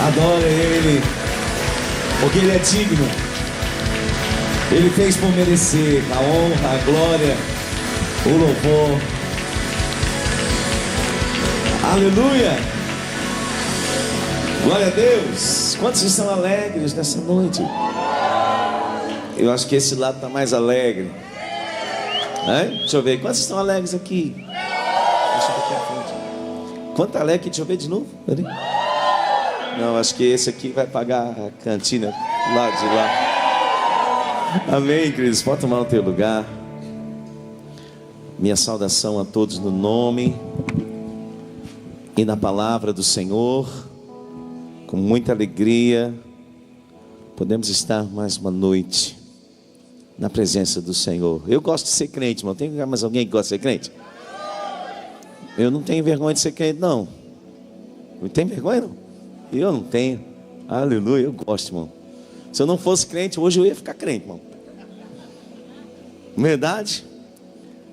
Adore Ele, porque Ele é digno. Ele fez por merecer a honra, a glória, o louvor. Aleluia! Glória a Deus! Quantos estão alegres nessa noite? Eu acho que esse lado está mais alegre. Deixa eu ver, quantos estão alegres aqui? Deixa eu ver aqui à frente. Quanto tá alegre aqui? Deixa eu ver de novo. Peraí. Não, acho que esse aqui vai pagar a cantina lá de lá. Amém, queridos. Pode tomar o teu lugar. Minha saudação a todos no nome e na palavra do Senhor. Com muita alegria podemos estar mais uma noite na presença do Senhor. Eu gosto de ser crente, irmão. Tem mais alguém que gosta de ser crente? Eu não tenho vergonha de ser crente, não. Não tem vergonha, não? Eu não tenho. Aleluia, eu gosto, irmão. Se eu não fosse crente, hoje eu ia ficar crente, irmão. Verdade?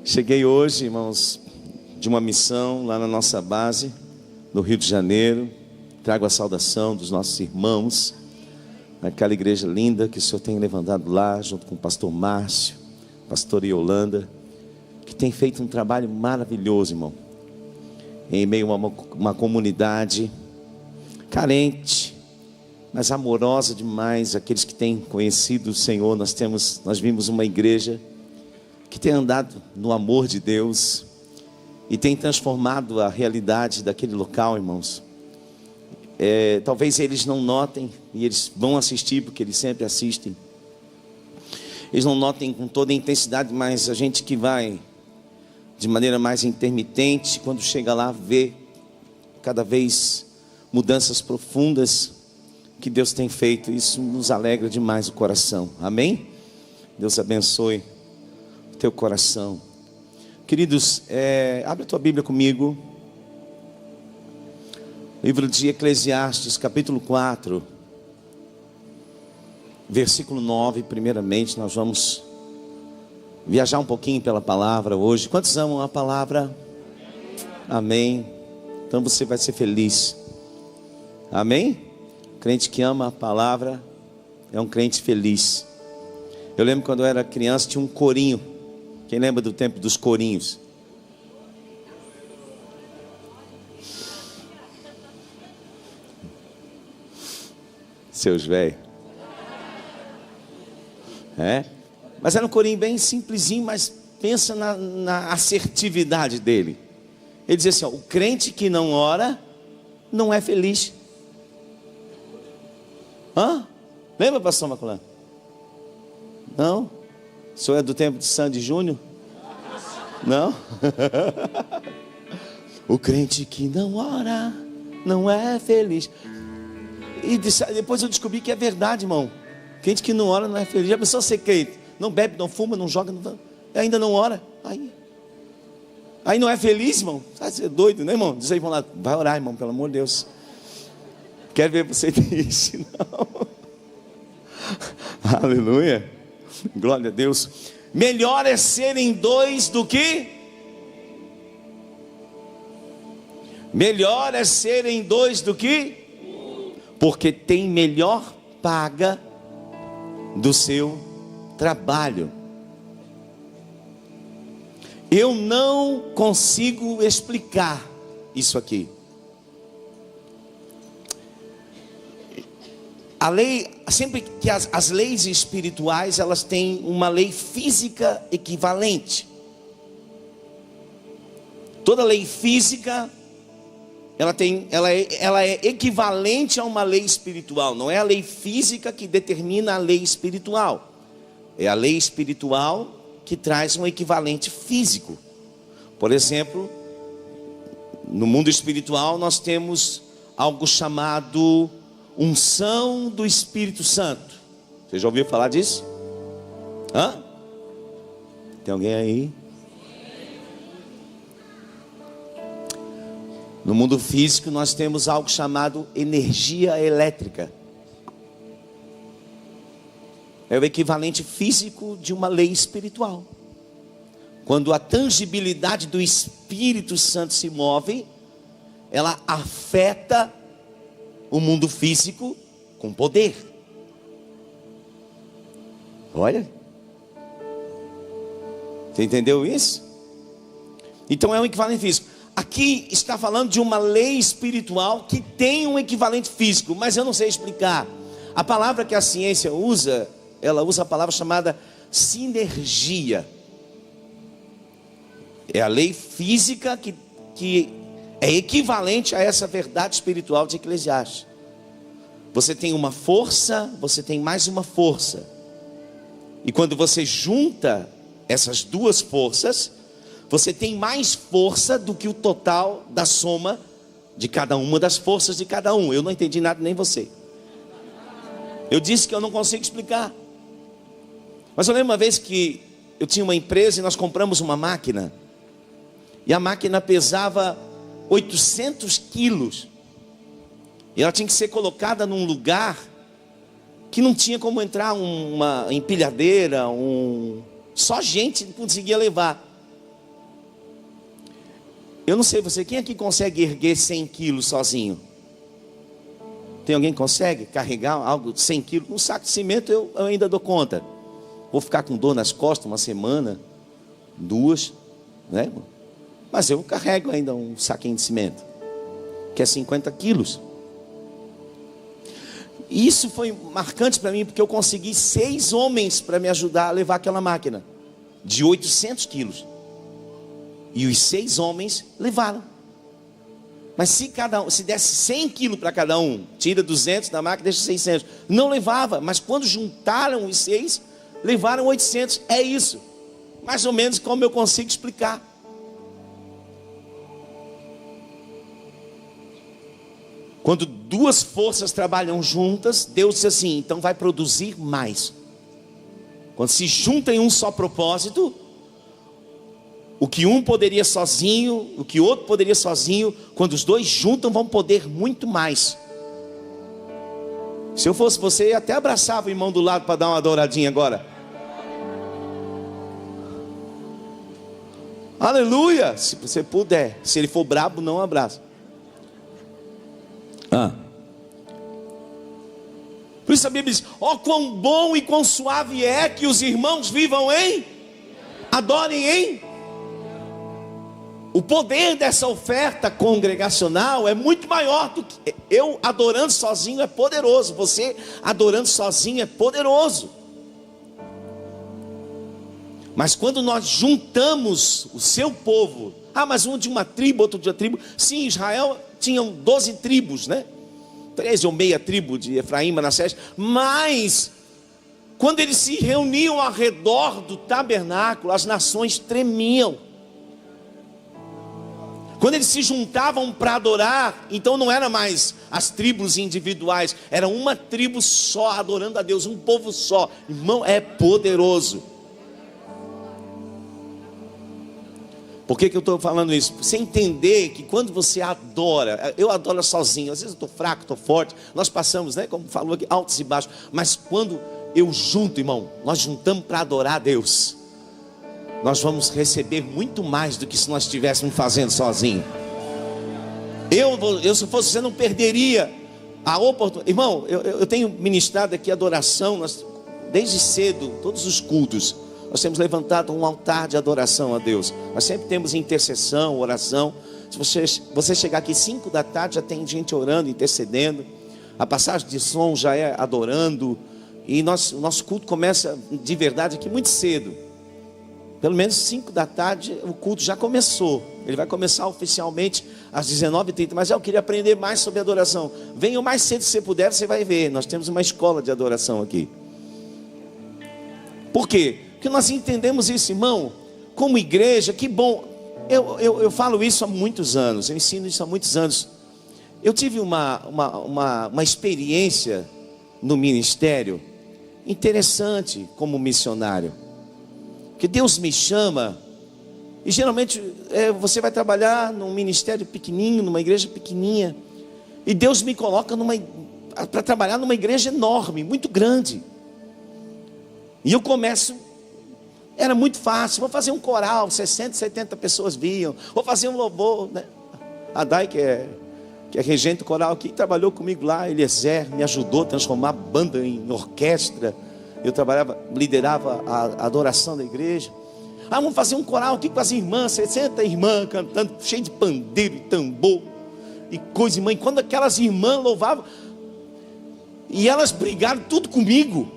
Cheguei hoje, irmãos, de uma missão lá na nossa base, no Rio de Janeiro. Trago a saudação dos nossos irmãos, naquela igreja linda que o Senhor tem levantado lá, junto com o pastor Márcio, pastor Yolanda, que tem feito um trabalho maravilhoso, irmão, em meio a uma comunidade carente, mas amorosa demais. Aqueles que têm conhecido o Senhor, nós vimos uma igreja que tem andado no amor de Deus e tem transformado a realidade daquele local, irmãos. Talvez eles não notem, e eles vão assistir, porque eles sempre assistem. Eles não notem com toda a intensidade, mas a gente que vai de maneira mais intermitente, quando chega lá, vê cada vez mudanças profundas que Deus tem feito. Isso nos alegra demais o coração. Amém? Deus abençoe o teu coração. Queridos, abre a tua Bíblia comigo. Livro de Eclesiastes, capítulo 4, versículo 9. Primeiramente, nós vamos viajar um pouquinho pela palavra hoje. Quantos amam a palavra? Amém. Então você vai ser feliz. Amém? Crente que ama a palavra é um crente feliz. Eu lembro quando eu era criança, tinha um corinho. Quem lembra do tempo dos corinhos? Seus velhos. Mas era um corinho bem simplesinho, mas pensa na assertividade dele. Ele dizia assim, ó, o crente que não ora não é feliz. Lembra, pastor Maculano? Não? O senhor é do tempo de Sandy Júnior? Não? O crente que não ora não é feliz. E depois eu descobri que é verdade, irmão. Crente que não ora não é feliz. Já pensou ser crente? Não bebe, não fuma, não joga, ainda não ora. Aí não é feliz, irmão. Você é doido, né, irmão? Diz aí, vamos lá, vai orar, irmão, pelo amor de Deus. Quero ver você triste, não. Aleluia. Glória a Deus. Melhor é serem dois do que? Melhor é serem dois do que? Porque tem melhor paga do seu trabalho. Eu não consigo explicar isso aqui. A lei, sempre que as leis espirituais, elas têm uma lei física equivalente. Toda lei física, ela é equivalente a uma lei espiritual. Não é a lei física que determina a lei espiritual. É a lei espiritual que traz um equivalente físico. Por exemplo, no mundo espiritual nós temos algo chamado unção do Espírito Santo. Você já ouviu falar disso? Tem alguém aí? No mundo físico nós temos algo chamado energia elétrica. É o equivalente físico de uma lei espiritual. Quando a tangibilidade do Espírito Santo se move, ela afeta o mundo físico com poder. Olha, você entendeu isso? Então é um equivalente físico. Aqui está falando de uma lei espiritual que tem um equivalente físico, mas eu não sei explicar. A palavra que a ciência usa, ela usa a palavra chamada sinergia. É a lei física que é equivalente a essa verdade espiritual de Eclesiastes. Você tem uma força, você tem mais uma força. E quando você junta essas duas forças, você tem mais força do que o total da soma de cada uma das forças de cada um. Eu não entendi nada, nem você. Eu disse que eu não consigo explicar. Mas eu lembro uma vez que eu tinha uma empresa e nós compramos uma máquina. E a máquina pesava 800 quilos. E ela tinha que ser colocada num lugar que não tinha como entrar uma empilhadeira, só gente conseguia levar. Eu não sei você, quem aqui consegue erguer 100 quilos sozinho? Tem alguém que consegue carregar algo de 100 quilos? Um saco de cimento eu ainda dou conta. Vou ficar com dor nas costas uma semana, 2, né? Mas eu carrego ainda um saquinho de cimento, que é 50 quilos. E isso foi marcante para mim, porque eu consegui 6 homens para me ajudar a levar aquela máquina, de 800 quilos. E os 6 homens levaram. Mas se desse 100 quilos para cada um, tira 200 da máquina, deixa 600. Não levava, mas quando juntaram os 6, levaram 800. É isso, mais ou menos como eu consigo explicar. Quando duas forças trabalham juntas, Deus diz assim, então vai produzir mais. Quando se juntam em um só propósito, o que um poderia sozinho, o que outro poderia sozinho, quando os dois juntam, vão poder muito mais. Se eu fosse você, eu até abraçava o irmão do lado para dar uma adoradinha agora. Aleluia! Se você puder. Se ele for brabo, não abraça. Por isso a Bíblia diz, ó quão bom e quão suave é que os irmãos vivam adorem. O poder dessa oferta congregacional é muito maior do que eu adorando sozinho é poderoso, você adorando sozinho é poderoso. Mas quando nós juntamos o seu povo, mas um de uma tribo, outro de outra tribo. Sim, Israel tinham 12 tribos, né? 13 ou meia tribo de Efraim, Manassés. Mas quando eles se reuniam ao redor do tabernáculo, as nações tremiam. Quando eles se juntavam para adorar, então não era mais as tribos individuais, era uma tribo só adorando a Deus, um povo só. Irmão, é poderoso. Por que eu estou falando isso? Você entender que quando você adora, eu adoro sozinho, às vezes eu estou fraco, estou forte, nós passamos, né, como falou aqui, altos e baixos, mas quando eu junto, irmão, nós juntamos para adorar a Deus, nós vamos receber muito mais do que se nós estivéssemos fazendo sozinho. Eu se fosse você, não perderia a oportunidade. Irmão, eu tenho ministrado aqui adoração, desde cedo, todos os cultos, nós temos levantado um altar de adoração a Deus. Nós sempre temos intercessão, oração. Se você chegar aqui 5 da tarde, já tem gente orando, intercedendo. A passagem de som já é adorando. E o nosso culto começa de verdade aqui muito cedo. Pelo menos 5 da tarde o culto já começou. Ele vai começar oficialmente às 19h30. Mas eu queria aprender mais sobre adoração. Venha o mais cedo que você puder, você vai ver. Nós temos uma escola de adoração aqui. Por quê? Porque nós entendemos isso, irmão, como igreja, que bom. Eu falo isso há muitos anos, eu ensino isso há muitos anos. Eu tive uma experiência no ministério interessante como missionário. Que Deus me chama, e geralmente você vai trabalhar num ministério pequenininho, numa igreja pequenininha, e Deus me coloca para trabalhar numa igreja enorme, muito grande. E eu começo. Era muito fácil, vou fazer um coral, 60, 70 pessoas viam. Vou fazer um louvor, né? A Dai, que é que é regente coral, que trabalhou comigo lá, Eliezer, me ajudou a transformar a banda em orquestra. Eu liderava a adoração da igreja. Vamos fazer um coral aqui com as irmãs, 60 irmãs cantando, cheio de pandeiro e tambor e coisa, irmã. E quando aquelas irmãs louvavam, e elas brigaram tudo comigo,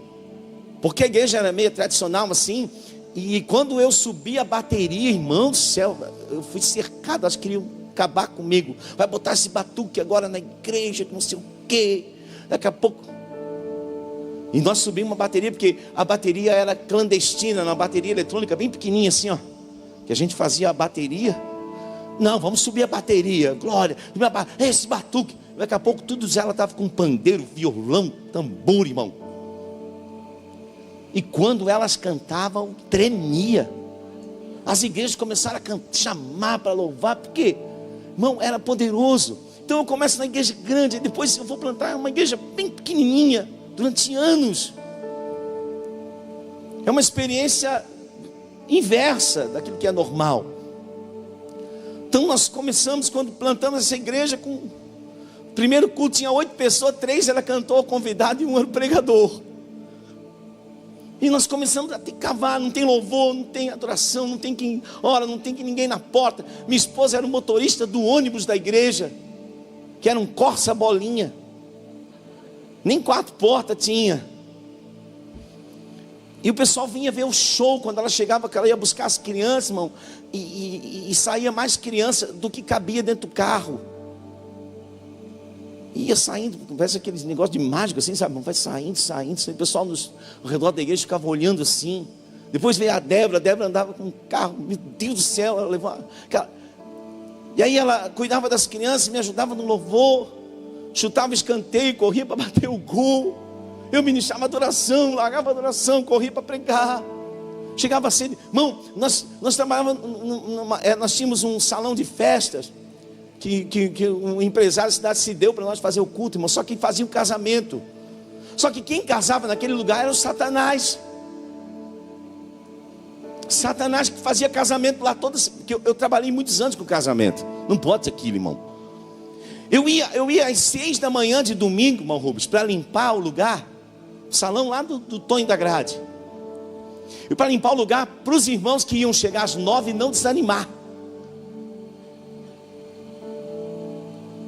porque a igreja era meio tradicional assim. E quando eu subi a bateria, irmão do céu, eu fui cercado, elas queriam acabar comigo. Vai botar esse batuque agora na igreja, que não sei o quê. Daqui a pouco. E nós subimos uma bateria, porque a bateria era clandestina, uma bateria eletrônica bem pequenininha assim, ó. Que a gente fazia a bateria. Não, vamos subir a bateria, glória. Esse batuque. Daqui a pouco todos elas estavam com pandeiro, violão, tambor, irmão. E quando elas cantavam, tremia. As igrejas começaram a chamar para louvar, porque, irmão, era poderoso. Então eu começo na igreja grande, e depois eu vou plantar uma igreja bem pequenininha, durante anos. É uma experiência inversa daquilo que é normal. Então nós começamos, quando plantamos essa igreja, com o primeiro culto tinha 8 pessoas, 3 era cantor convidado e 1 era pregador. E nós começamos a ter que cavar, não tem louvor, não tem adoração, não tem quem ora, não tem ninguém na porta. Minha esposa era o motorista do ônibus da igreja, que era um Corsa bolinha. Nem 4 portas tinha. E o pessoal vinha ver o show, quando ela chegava, que ela ia buscar as crianças, irmão, e saía mais criança do que cabia dentro do carro. Ia saindo, parece aqueles negócios de mágico assim, sabe? Vai saindo. O pessoal ao redor da igreja ficava olhando assim. Depois veio a Débora andava com um carro, meu Deus do céu, ela levava aquela... E aí ela cuidava das crianças, me ajudava no louvor, chutava escanteio, corria para bater o gol. Eu ministrava adoração, largava adoração, corria para pregar. Chegava cedo, irmão, nós trabalhávamos, nós tínhamos um salão de festas, que um empresário da cidade se deu para nós fazer o culto, irmão. Só que fazia o casamento. Só que quem casava naquele lugar era o Satanás. Satanás que fazia casamento lá todas. Porque eu trabalhei muitos anos com casamento. Não pode ser aquilo, irmão. Eu ia às 6 da manhã de domingo, irmão Rubens, para limpar o lugar, o salão lá do Tonho da Grade. E para limpar o lugar para os irmãos que iam chegar às 9 e não desanimar.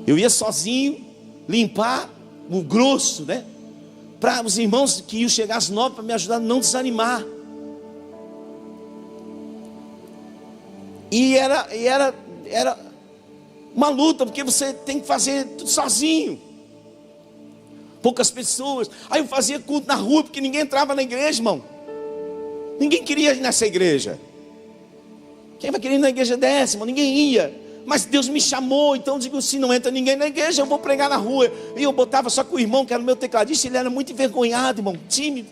Eu ia sozinho limpar o grosso, né? Para os irmãos que iam chegar às 9 para me ajudar a não desanimar. E era uma luta, porque você tem que fazer tudo sozinho. Poucas pessoas. Aí eu fazia culto na rua, porque ninguém entrava na igreja, irmão. Ninguém queria ir nessa igreja. Quem vai querer ir na igreja dessa, irmão? Ninguém ia. Mas Deus me chamou, então eu digo, se não entra ninguém na igreja, eu vou pregar na rua. E eu botava só com o irmão, que era o meu tecladista, ele era muito envergonhado, irmão, tímido.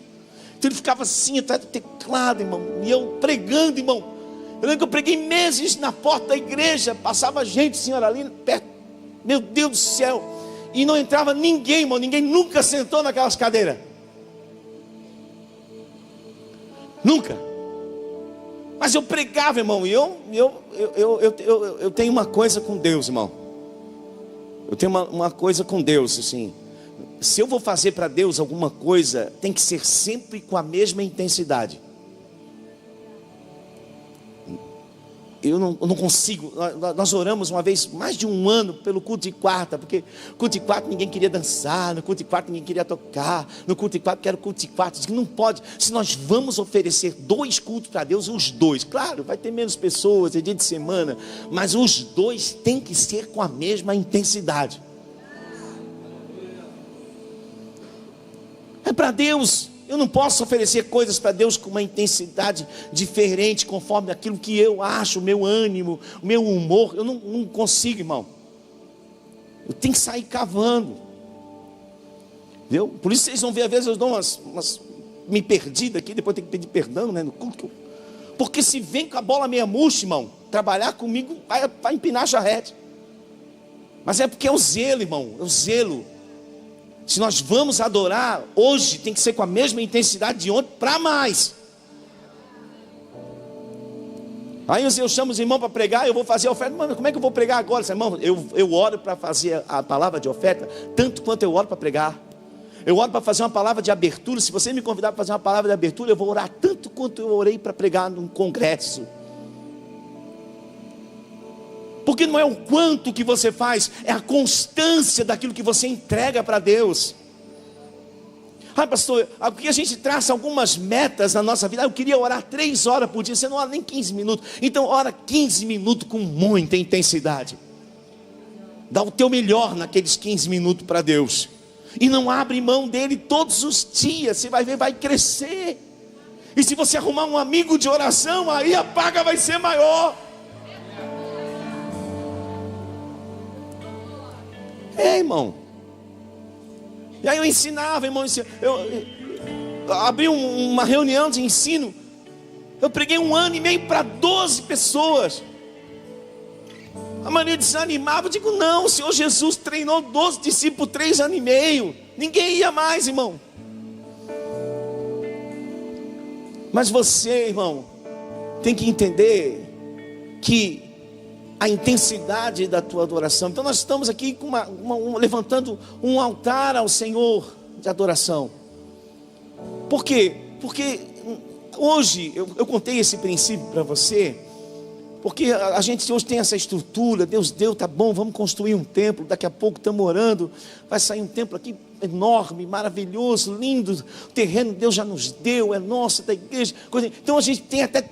Então ele ficava assim, atrás do teclado, irmão. E eu pregando, irmão. Eu lembro que eu preguei meses na porta da igreja. Passava gente, senhora, ali perto. Meu Deus do céu. E não entrava ninguém, irmão. Ninguém nunca sentou naquelas cadeiras. Nunca. Mas eu pregava, irmão. E eu tenho uma coisa com Deus, irmão. Eu tenho uma coisa com Deus, assim. Se eu vou fazer para Deus alguma coisa, tem que ser sempre com a mesma intensidade. Eu não consigo. Nós oramos uma vez, mais de um ano, pelo culto de quarta, porque culto de quarta ninguém queria dançar, no culto de quarta ninguém queria tocar, no culto de quarta, quero culto de quarta. Diz que não pode. Se nós vamos oferecer 2 cultos para Deus, os 2, claro, vai ter menos pessoas, é dia de semana, mas os 2 tem que ser com a mesma intensidade. É para Deus. Eu não posso oferecer coisas para Deus com uma intensidade diferente, conforme aquilo que eu acho, o meu ânimo, o meu humor. Eu não consigo, irmão. Eu tenho que sair cavando. Entendeu? Por isso vocês vão ver, às vezes eu dou umas me perdi daqui, depois tenho que pedir perdão, né, no culto. Porque se vem com a bola meia murcha, irmão, trabalhar comigo vai empinar a charrete. Mas é porque é o zelo, irmão, é o zelo. Se nós vamos adorar, hoje tem que ser com a mesma intensidade de ontem, para mais. Aí eu chamo os irmãos para pregar, eu vou fazer a oferta. Mano, como é que eu vou pregar agora? Irmão, eu oro para fazer a palavra de oferta, tanto quanto eu oro para pregar. Eu oro para fazer uma palavra de abertura. Se você me convidar para fazer uma palavra de abertura, eu vou orar tanto quanto eu orei para pregar num congresso. Porque não é o quanto que você faz, é a constância daquilo que você entrega para Deus. Pastor, porque a gente traça algumas metas na nossa vida. Eu queria orar 3 horas por dia. Você não ora nem 15 minutos. Então ora 15 minutos com muita intensidade. Dá o teu melhor naqueles 15 minutos para Deus. E não abre mão dele todos os dias. Você vai ver, vai crescer. E se você arrumar um amigo de oração, aí a paga vai ser maior. Irmão. E aí eu ensinava, irmão. Eu abri uma reunião de ensino. Eu preguei 1 ano e meio para 12 pessoas. A maioria desanimava. Eu digo, não, o Senhor Jesus treinou 12 discípulos 3 anos e meio. Ninguém ia mais, irmão. Mas você, irmão, tem que entender que a intensidade da tua adoração. Então nós estamos aqui com levantando um altar ao Senhor de adoração. Por quê? Porque hoje eu contei esse princípio para você, porque a gente hoje tem essa estrutura. Deus deu, tá bom, vamos construir um templo. Daqui a pouco estamos orando, vai sair um templo aqui enorme, maravilhoso, lindo. O terreno Deus já nos deu, é nosso, da igreja. Então a gente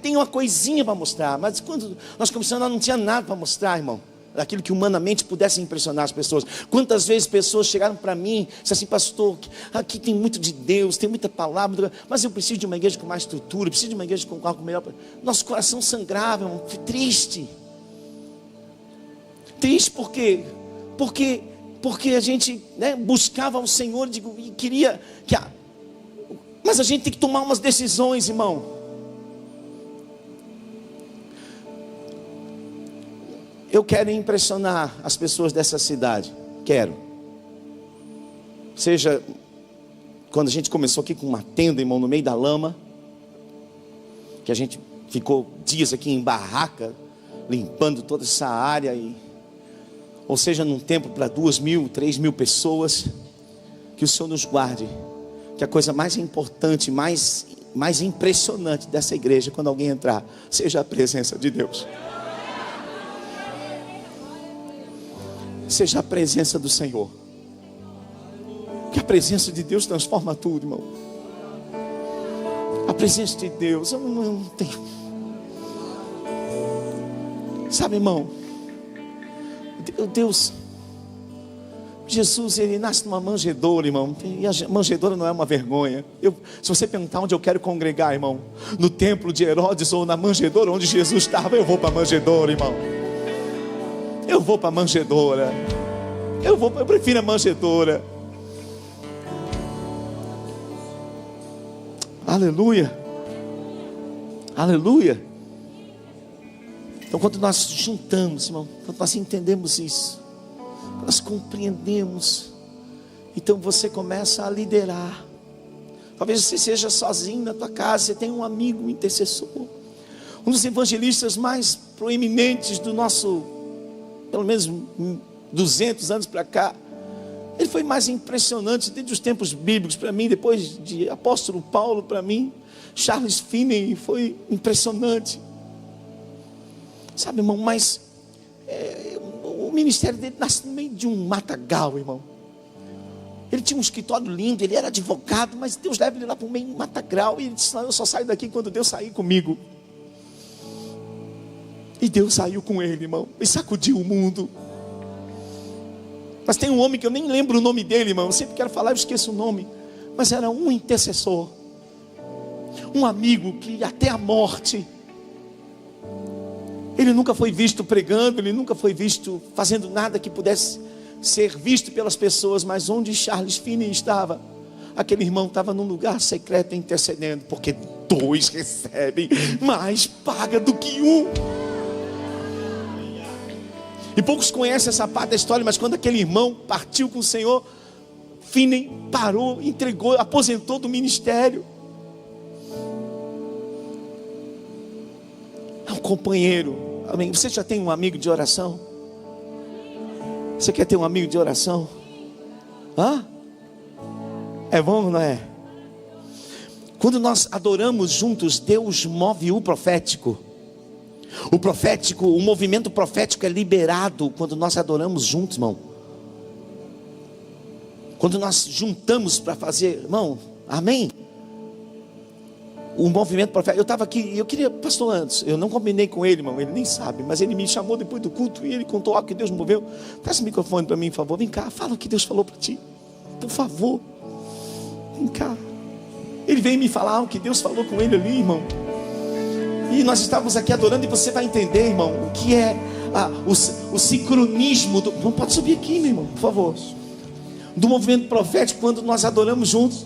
tem uma coisinha para mostrar. Mas quando nós começamos, nós não tinha nada para mostrar, irmão, daquilo que humanamente pudesse impressionar as pessoas. Quantas vezes pessoas chegaram para mim e disseram assim, pastor, aqui tem muito de Deus, tem muita palavra, mas eu preciso de uma igreja com mais estrutura, preciso de uma igreja com algo melhor. Nosso coração sangrava, irmão, triste. Triste por quê? Porque a gente, buscava o Senhor e queria mas a gente tem que tomar umas decisões, irmão. Eu quero impressionar as pessoas dessa cidade. Quero. Seja quando a gente começou aqui com uma tenda, irmão, no meio da lama, que a gente ficou dias aqui em barraca, limpando toda essa área, ou seja, num templo para 2.000, 3.000 pessoas. Que o Senhor nos guarde. Que a coisa mais importante, mais impressionante dessa igreja, quando alguém entrar, seja a presença de Deus. Seja a presença do Senhor. Que a presença de Deus transforma tudo, irmão. A presença de Deus, eu não tenho. Sabe, irmão, Deus, Jesus, ele nasce numa manjedoura, irmão. E a manjedoura não é uma vergonha. Se você perguntar onde eu quero congregar, irmão, no templo de Herodes ou na manjedoura onde Jesus estava, eu vou para a manjedoura, irmão. Eu vou para a manjedoura. Eu prefiro a manjedoura. Aleluia. Aleluia. Então quando nós juntamos, irmão, quando nós entendemos isso, nós compreendemos, então você começa a liderar. Talvez você seja sozinho na tua casa, você tem um amigo, um intercessor, um dos evangelistas mais proeminentes do nosso, pelo menos 200 anos para cá. Ele foi mais impressionante desde os tempos bíblicos para mim, depois de apóstolo Paulo para mim. Charles Finney foi impressionante. Sabe, irmão, mas o ministério dele nasce no meio de um matagal, irmão. Ele tinha um escritório lindo, ele era advogado, mas Deus leva ele lá para o meio de um matagal. E ele disse, não, eu só saio daqui quando Deus sair comigo. E Deus saiu com ele, irmão, e sacudiu o mundo. Mas tem um homem que eu nem lembro o nome dele, irmão. Eu sempre quero falar, eu esqueço o nome. Mas era um intercessor, um amigo que até a morte, ele nunca foi visto pregando, ele nunca foi visto fazendo nada que pudesse ser visto pelas pessoas. Mas onde Charles Finney estava, aquele irmão estava num lugar secreto intercedendo, porque 2 recebem mais paga do que 1. E poucos conhecem essa parte da história, mas quando aquele irmão partiu com o Senhor, Finney parou, entregou, aposentou do ministério. É um companheiro. Amém. Você já tem um amigo de oração? Você quer ter um amigo de oração? Hã? É bom, não é? Quando nós adoramos juntos, Deus move o profético. O profético, o movimento profético é liberado quando nós adoramos juntos, irmão. Quando nós juntamos para fazer, irmão, amém? O movimento profético. Eu estava aqui, eu queria, pastor, antes, eu não combinei com ele, irmão, ele nem sabe, mas ele me chamou depois do culto e ele contou algo que Deus moveu. Traz o microfone para mim, por favor, vem cá, fala o que Deus falou para ti, por favor, vem cá. Ele veio me falar o que Deus falou com ele ali, irmão. E nós estávamos aqui adorando, e você vai entender, irmão, o que é o sincronismo do... Não pode subir aqui, meu irmão, por favor. Do movimento profético, quando nós adoramos juntos.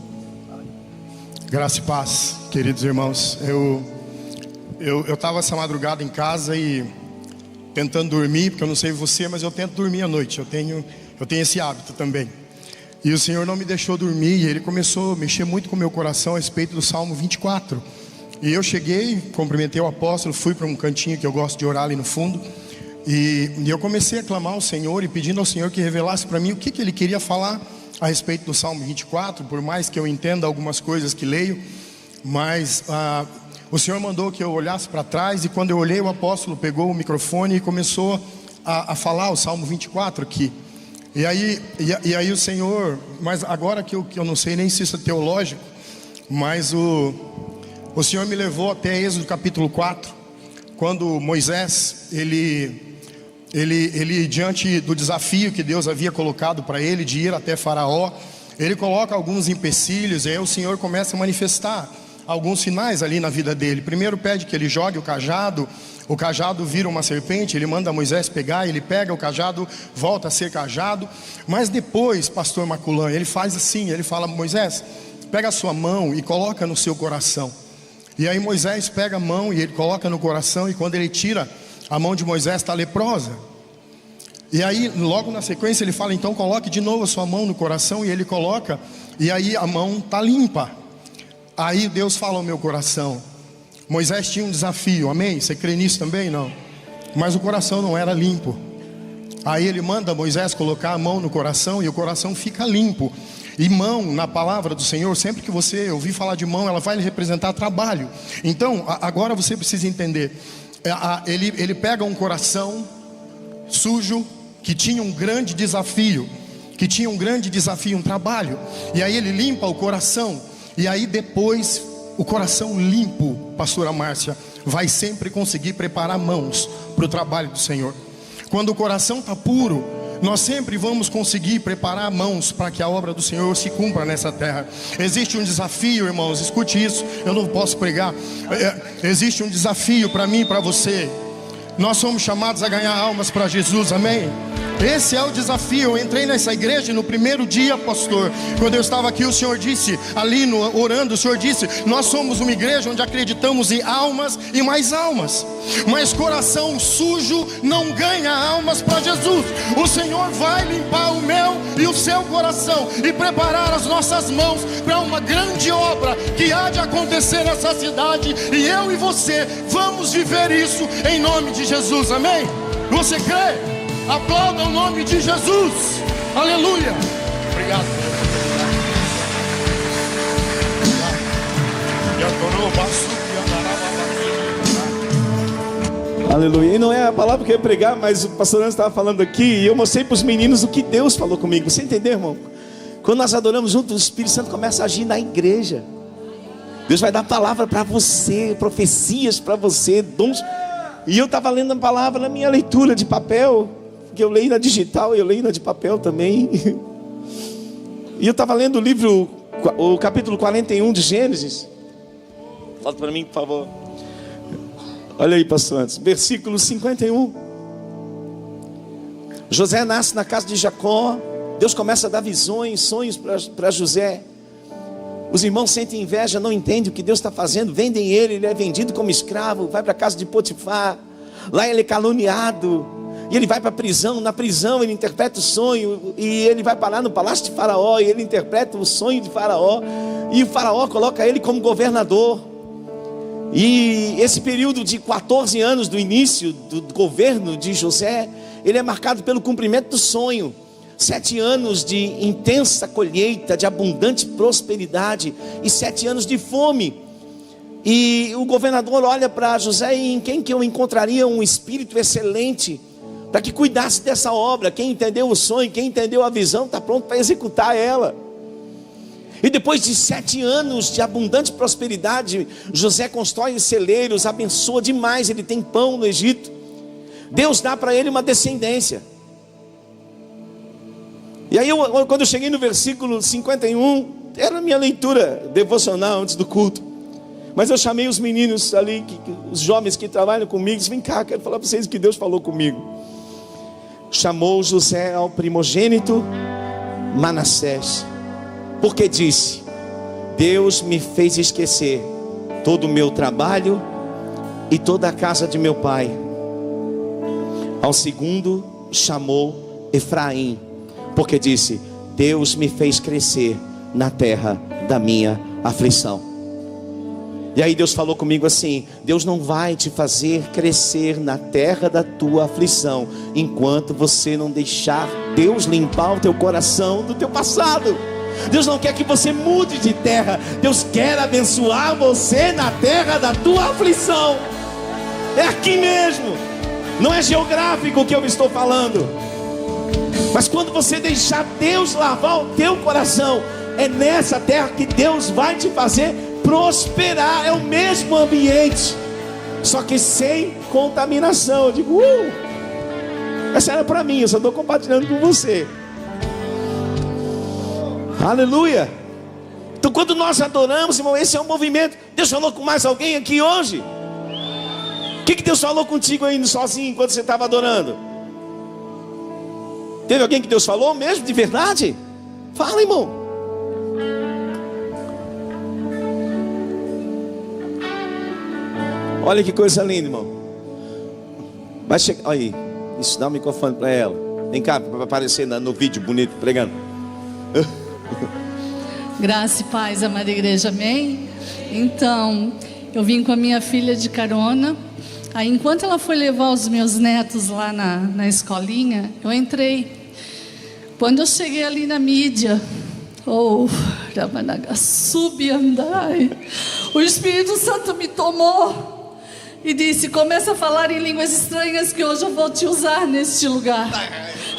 Graça e paz, queridos irmãos. Eu estava essa madrugada em casa e tentando dormir, porque eu não sei você, mas eu tento dormir à noite. Eu tenho esse hábito também. E o Senhor não me deixou dormir, e Ele começou a mexer muito com o meu coração a respeito do Salmo 24. E eu cheguei, cumprimentei o apóstolo, fui para um cantinho que eu gosto de orar ali no fundo. E eu comecei a clamar ao Senhor e pedindo ao Senhor que revelasse para mim o que Ele queria falar a respeito do Salmo 24, por mais que eu entenda algumas coisas que leio. Mas o Senhor mandou que eu olhasse para trás, e quando eu olhei, o apóstolo pegou o microfone e começou a falar o Salmo 24 aqui. E aí o Senhor, mas agora que eu não sei nem se isso é teológico, mas o Senhor me levou até Êxodo capítulo 4, quando Moisés, ele diante do desafio que Deus havia colocado para ele de ir até Faraó, ele coloca alguns empecilhos, e aí o Senhor começa a manifestar alguns sinais ali na vida dele. Primeiro pede que ele jogue o cajado vira uma serpente, ele manda Moisés pegar, ele pega o cajado, volta a ser cajado. Mas depois, pastor Maculan, ele faz assim, ele fala: Moisés, pega a sua mão e coloca no seu coração. E aí Moisés pega a mão e ele coloca no coração, e quando ele tira, a mão de Moisés está leprosa. E aí logo na sequência ele fala: então coloque de novo a sua mão no coração, e ele coloca, e aí a mão está limpa. Aí Deus fala ao meu coração: Moisés tinha um desafio, amém? Você crê nisso também? Não? Mas o coração não era limpo. Aí ele manda Moisés colocar a mão no coração, e o coração fica limpo. E mão, na palavra do Senhor, sempre que você ouvir falar de mão, ela vai lhe representar trabalho. Então, agora você precisa entender. Ele pega um coração sujo, que tinha um grande desafio, um trabalho. E aí ele limpa o coração. E aí depois, o coração limpo, pastora Márcia, vai sempre conseguir preparar mãos para o trabalho do Senhor. Quando o coração está puro, nós sempre vamos conseguir preparar mãos para que a obra do Senhor se cumpra nessa terra. Existe um desafio, irmãos, escute isso, eu não posso pregar. Existe um desafio para mim e para você. Nós somos chamados a ganhar almas para Jesus, amém? Esse é o desafio. Eu entrei nessa igreja no primeiro dia, pastor. Quando eu estava aqui, o Senhor disse, ali orando, o Senhor disse: nós somos uma igreja onde acreditamos em almas e mais almas. Mas coração sujo não ganha almas para Jesus. O Senhor vai limpar o meu e o seu coração e preparar as nossas mãos para uma grande obra que há de acontecer nessa cidade. E eu e você vamos viver isso em nome de Jesus, amém? Você crê? Aplauda o nome de Jesus, aleluia. Obrigado. Aleluia. E não é a palavra que eu ia pregar, mas o pastor Anderson estava falando aqui, e eu mostrei para os meninos o que Deus falou comigo. Você entendeu, irmão? Quando nós adoramos juntos, o Espírito Santo começa a agir na igreja. Deus vai dar palavra para você, profecias para você, dons. E eu estava lendo a palavra na minha leitura de papel, que eu leio na digital, eu leio na de papel também. E eu estava lendo o livro, o capítulo 41 de Gênesis. Volta para mim, por favor. Olha aí, pastor Antes, versículo 51. José nasce na casa de Jacó. Deus começa a dar visões, sonhos para José. Os irmãos sentem inveja, não entendem o que Deus está fazendo. Vendem ele é vendido como escravo. Vai para a casa de Potifar. Lá ele é caluniado. E ele vai para a prisão. Na prisão ele interpreta o sonho. E ele vai parar no palácio de Faraó. E ele interpreta o sonho de Faraó. E o Faraó coloca ele como governador. E esse período de 14 anos do início do governo de José, ele é marcado pelo cumprimento do sonho. 7 anos de intensa colheita, de abundante prosperidade, e 7 anos de fome. E o governador olha para José: e em quem que eu encontraria um espírito excelente para que cuidasse dessa obra? Quem entendeu o sonho, quem entendeu a visão, está pronto para executar ela. E depois de 7 anos de abundante prosperidade, José constrói celeiros, abençoa demais, ele tem pão no Egito. Deus dá para ele uma descendência. E aí quando eu cheguei no versículo 51, era a minha leitura devocional antes do culto, mas eu chamei os meninos ali, os jovens que trabalham comigo, disse: vem cá, quero falar para vocês o que Deus falou comigo. Chamou José ao primogênito Manassés, porque disse: Deus me fez esquecer todo o meu trabalho e toda a casa de meu pai. Ao segundo chamou Efraim, porque disse: Deus me fez crescer na terra da minha aflição. E aí Deus falou comigo assim: Deus não vai te fazer crescer na terra da tua aflição enquanto você não deixar Deus limpar o teu coração do teu passado. Deus não quer que você mude de terra. Deus quer abençoar você na terra da tua aflição. É aqui mesmo. Não é geográfico o que eu estou falando. Mas quando você deixar Deus lavar o teu coração, é nessa terra que Deus vai te fazer prosperar. É o mesmo ambiente, só que sem contaminação. Eu digo, essa era para mim, eu só estou compartilhando com você. Aleluia. Então quando nós adoramos, irmão, esse é o movimento. Deus falou com mais alguém aqui hoje? O que Deus falou contigo aí sozinho enquanto você estava adorando? Teve alguém que Deus falou mesmo, de verdade? Fala, irmão. Olha que coisa linda, irmão. Vai chegar, olha aí. Isso, dá um microfone para ela. Vem cá, para aparecer no vídeo bonito, pregando. Graça e paz, amada igreja, amém? Então, eu vim com a minha filha de carona. Aí, enquanto ela foi levar os meus netos lá na escolinha, eu entrei. Quando eu cheguei ali na mídia, o Espírito Santo me tomou e disse: começa a falar em línguas estranhas, que hoje eu vou te usar neste lugar.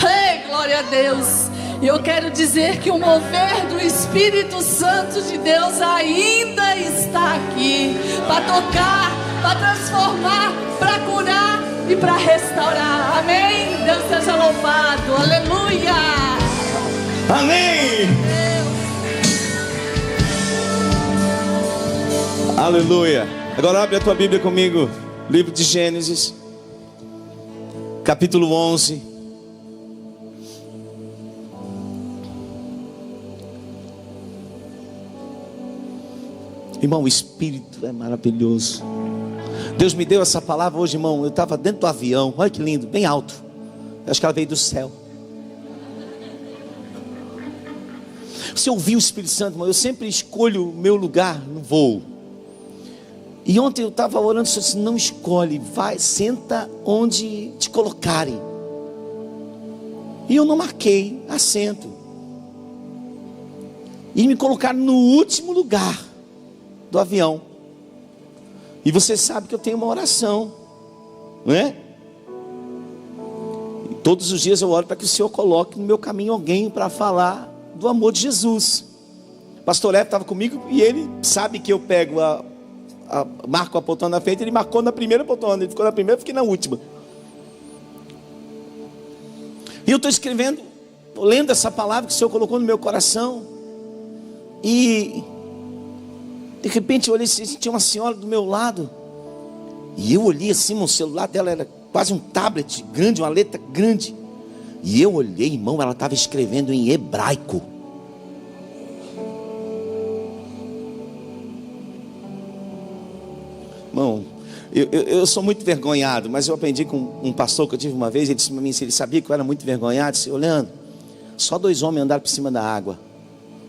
Ei, glória a Deus. E eu quero dizer que o mover do Espírito Santo de Deus ainda está aqui, para tocar, para transformar, para curar e para restaurar. Amém? Deus seja louvado. Aleluia. Amém. Aleluia. Agora abre a tua Bíblia comigo, livro de Gênesis, capítulo 11. Irmão, o Espírito é maravilhoso. Deus me deu essa palavra hoje, irmão. Eu estava dentro do avião, olha que lindo, bem alto. Eu acho que ela veio do céu. Você ouviu o Espírito Santo, irmão? Eu sempre escolho o meu lugar no voo. E ontem eu estava orando, eu disse: não escolhe, vai, senta onde te colocarem. E eu não marquei assento. E me colocaram no último lugar do avião. E você sabe que eu tenho uma oração, não é? E todos os dias eu oro para que o Senhor coloque no meu caminho alguém para falar do amor de Jesus. O pastor Levo estava comigo e ele sabe que eu pego marco a poltrona na frente. Ele marcou na primeira poltrona, ele ficou na primeira, eu fiquei na última. E eu estou escrevendo, lendo essa palavra que o Senhor colocou no meu coração. E de repente eu olhei assim, tinha uma senhora do meu lado. E eu olhei assim, o celular dela era quase um tablet grande, uma letra grande. E eu olhei, irmão, ela estava escrevendo em hebraico. Irmão, eu sou muito vergonhado, mas eu aprendi com um pastor que eu tive uma vez. Ele disse para mim, ele sabia que eu era muito envergonhado. Ele disse: Leandro, só 2 homens andaram por cima da água.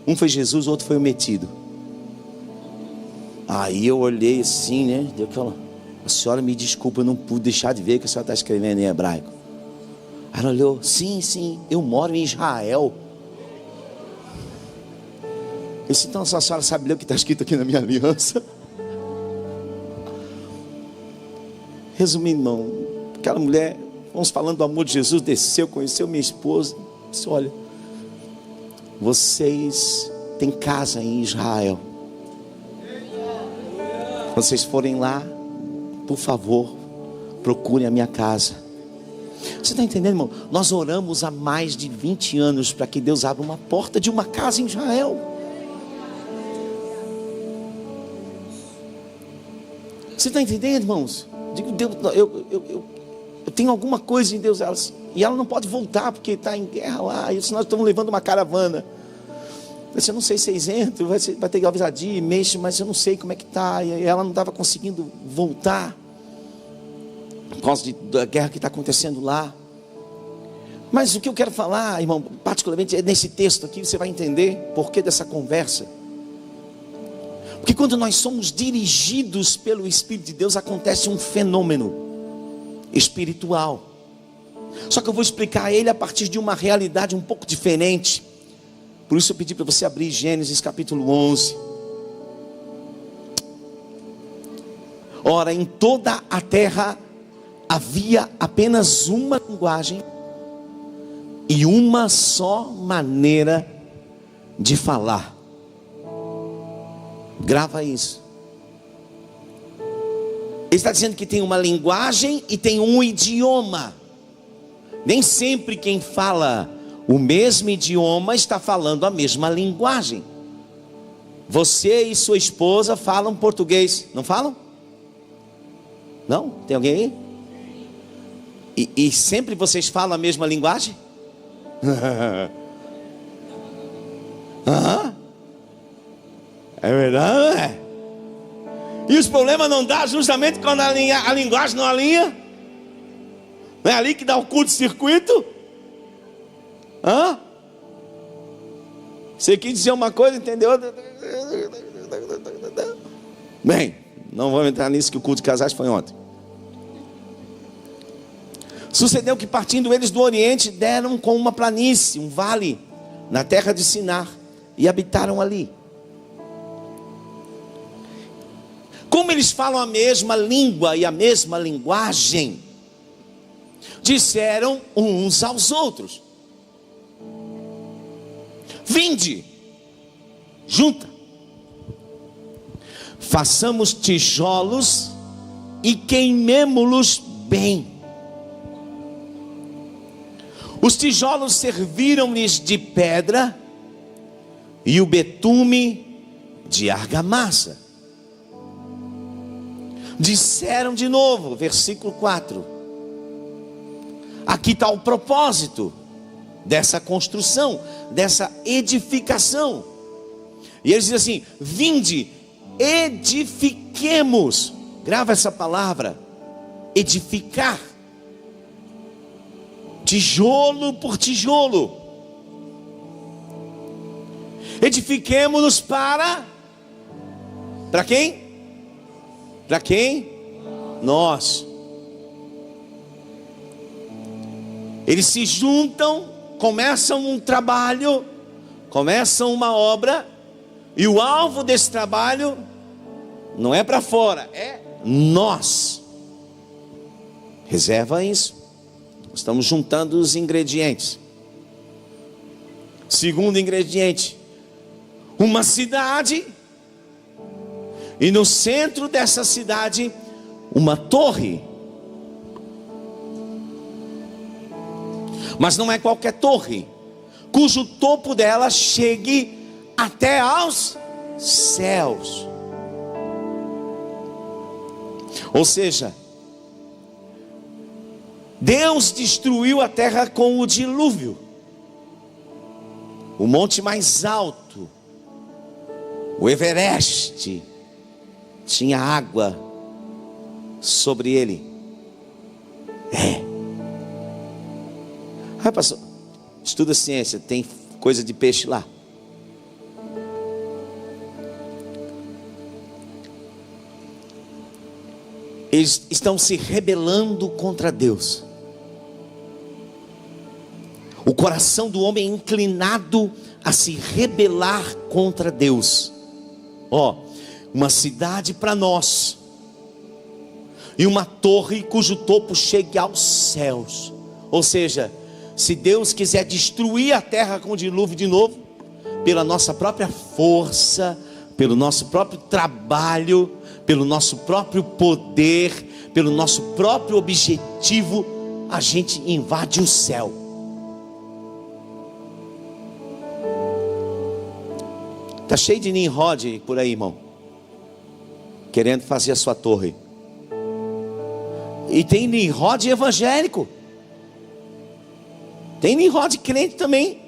Um foi Jesus, o outro foi o metido. Aí eu olhei assim, né? Deu aquela... A senhora me desculpa, eu não pude deixar de ver que a senhora está escrevendo em hebraico. Aí ela olhou, sim, eu moro em Israel. Eu disse, então a senhora sabe ler o que está escrito aqui na minha aliança? Resumindo, irmão, aquela mulher, vamos falando do amor de Jesus, desceu, conheceu minha esposa. Disse, olha, vocês têm casa em Israel. Quando vocês forem lá, por favor, procurem a minha casa. Você está entendendo, irmão? Nós oramos há mais de 20 anos para que Deus abra uma porta de uma casa em Israel. Você está entendendo, irmãos? Digo, Deus, eu tenho alguma coisa em Deus. E ela não pode voltar porque está em guerra lá. E nós estamos levando uma caravana. Eu não sei se é isento, vai ter que avisar dia, mês, mas eu não sei como é que está. E ela não estava conseguindo voltar por causa da guerra que está acontecendo lá. Mas o que eu quero falar, irmão, particularmente é nesse texto aqui, você vai entender por que dessa conversa. Porque quando nós somos dirigidos pelo Espírito de Deus, acontece um fenômeno espiritual. Só que eu vou explicar ele a partir de uma realidade um pouco diferente. Por isso eu pedi para você abrir Gênesis capítulo 11. Ora, em toda a terra havia apenas uma linguagem e uma só maneira de falar. Grava isso. Ele está dizendo que tem uma linguagem e tem um idioma. Nem sempre quem fala o mesmo idioma está falando a mesma linguagem. Você e sua esposa falam português, não falam? Não? Tem alguém aí? E sempre vocês falam a mesma linguagem? É verdade, não é? E os problemas não dá justamente quando a linguagem não alinha? Não é ali que dá o curto-circuito? Você quis dizer uma coisa, entendeu? Bem, não vamos entrar nisso, que o culto de casais foi ontem. Sucedeu que, partindo eles do Oriente, deram com uma planície, um vale, na terra de Sinar, e habitaram ali. Como eles falam a mesma língua e a mesma linguagem, disseram uns aos outros: vinde, junta, façamos tijolos e queimemo-los bem. Os tijolos serviram-lhes de pedra e o betume de argamassa. Disseram de novo, versículo 4. Aqui está o propósito dessa construção, dessa edificação. E eles dizem assim: vinde, edifiquemos. Grava essa palavra, edificar. Tijolo por tijolo. Edifiquemos-nos para quem? Para quem? Nós. Eles se juntam, começam um trabalho, começam uma obra, e o alvo desse trabalho não é para fora, é nós. Reserva isso. Estamos juntando os ingredientes. Segundo ingrediente, uma cidade, e no centro dessa cidade, uma torre. Mas não é qualquer torre, cujo topo dela chegue até aos céus. Ou seja, Deus destruiu a terra com o dilúvio. O monte mais alto, o Everest, tinha água sobre ele. Pastor, estuda ciência, tem coisa de peixe lá. Eles estão se rebelando contra Deus. O coração do homem é inclinado a se rebelar contra Deus. Uma cidade para nós, e uma torre cujo topo chegue aos céus. Ou seja, se Deus quiser destruir a terra com o dilúvio de novo, pela nossa própria força, pelo nosso próprio trabalho, pelo nosso próprio poder, pelo nosso próprio objetivo, a gente invade o céu. Está cheio de Nimrod por aí, irmão, querendo fazer a sua torre. E tem Nimrod evangélico. Tem Nimrod crente também.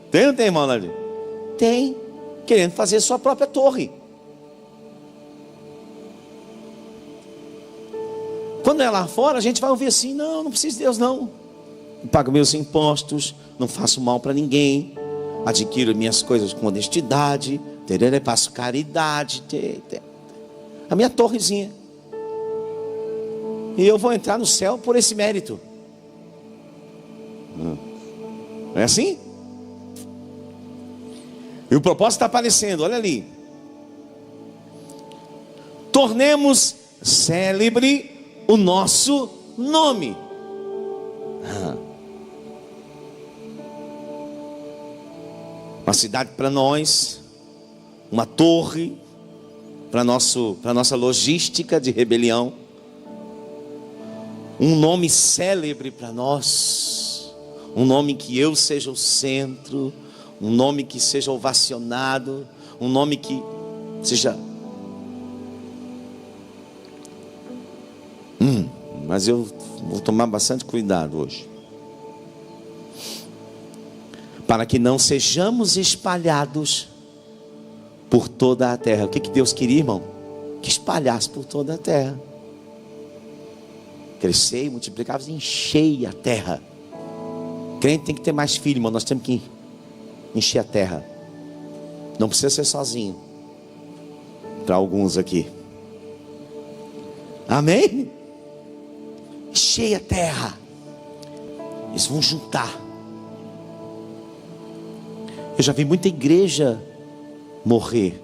Tem ou não tem, irmão Nadir? Tem, querendo fazer a sua própria torre. Quando é lá fora, a gente vai ouvir assim: não preciso de Deus não. Eu pago meus impostos, não faço mal para ninguém, adquiro minhas coisas com honestidade, faço caridade, a minha torrezinha, e eu vou entrar no céu por esse mérito. Não é assim? E o propósito está aparecendo, olha ali: tornemos célebre o nosso nome. Uma cidade para nós, uma torre para nossa logística de rebelião, um nome célebre para nós, um nome que eu seja o centro, um nome que seja ovacionado, um nome que seja... Mas eu vou tomar bastante cuidado hoje, para que não sejamos espalhados por toda a terra. O que Deus queria, irmão? Que espalhasse por toda a terra, crescer e multiplicar, encher a terra. Crente tem que ter mais filhos, irmão. Nós temos que encher a terra. Não precisa ser sozinho. Para alguns aqui, amém? Encher a terra. Eles vão juntar. Eu já vi muita igreja morrer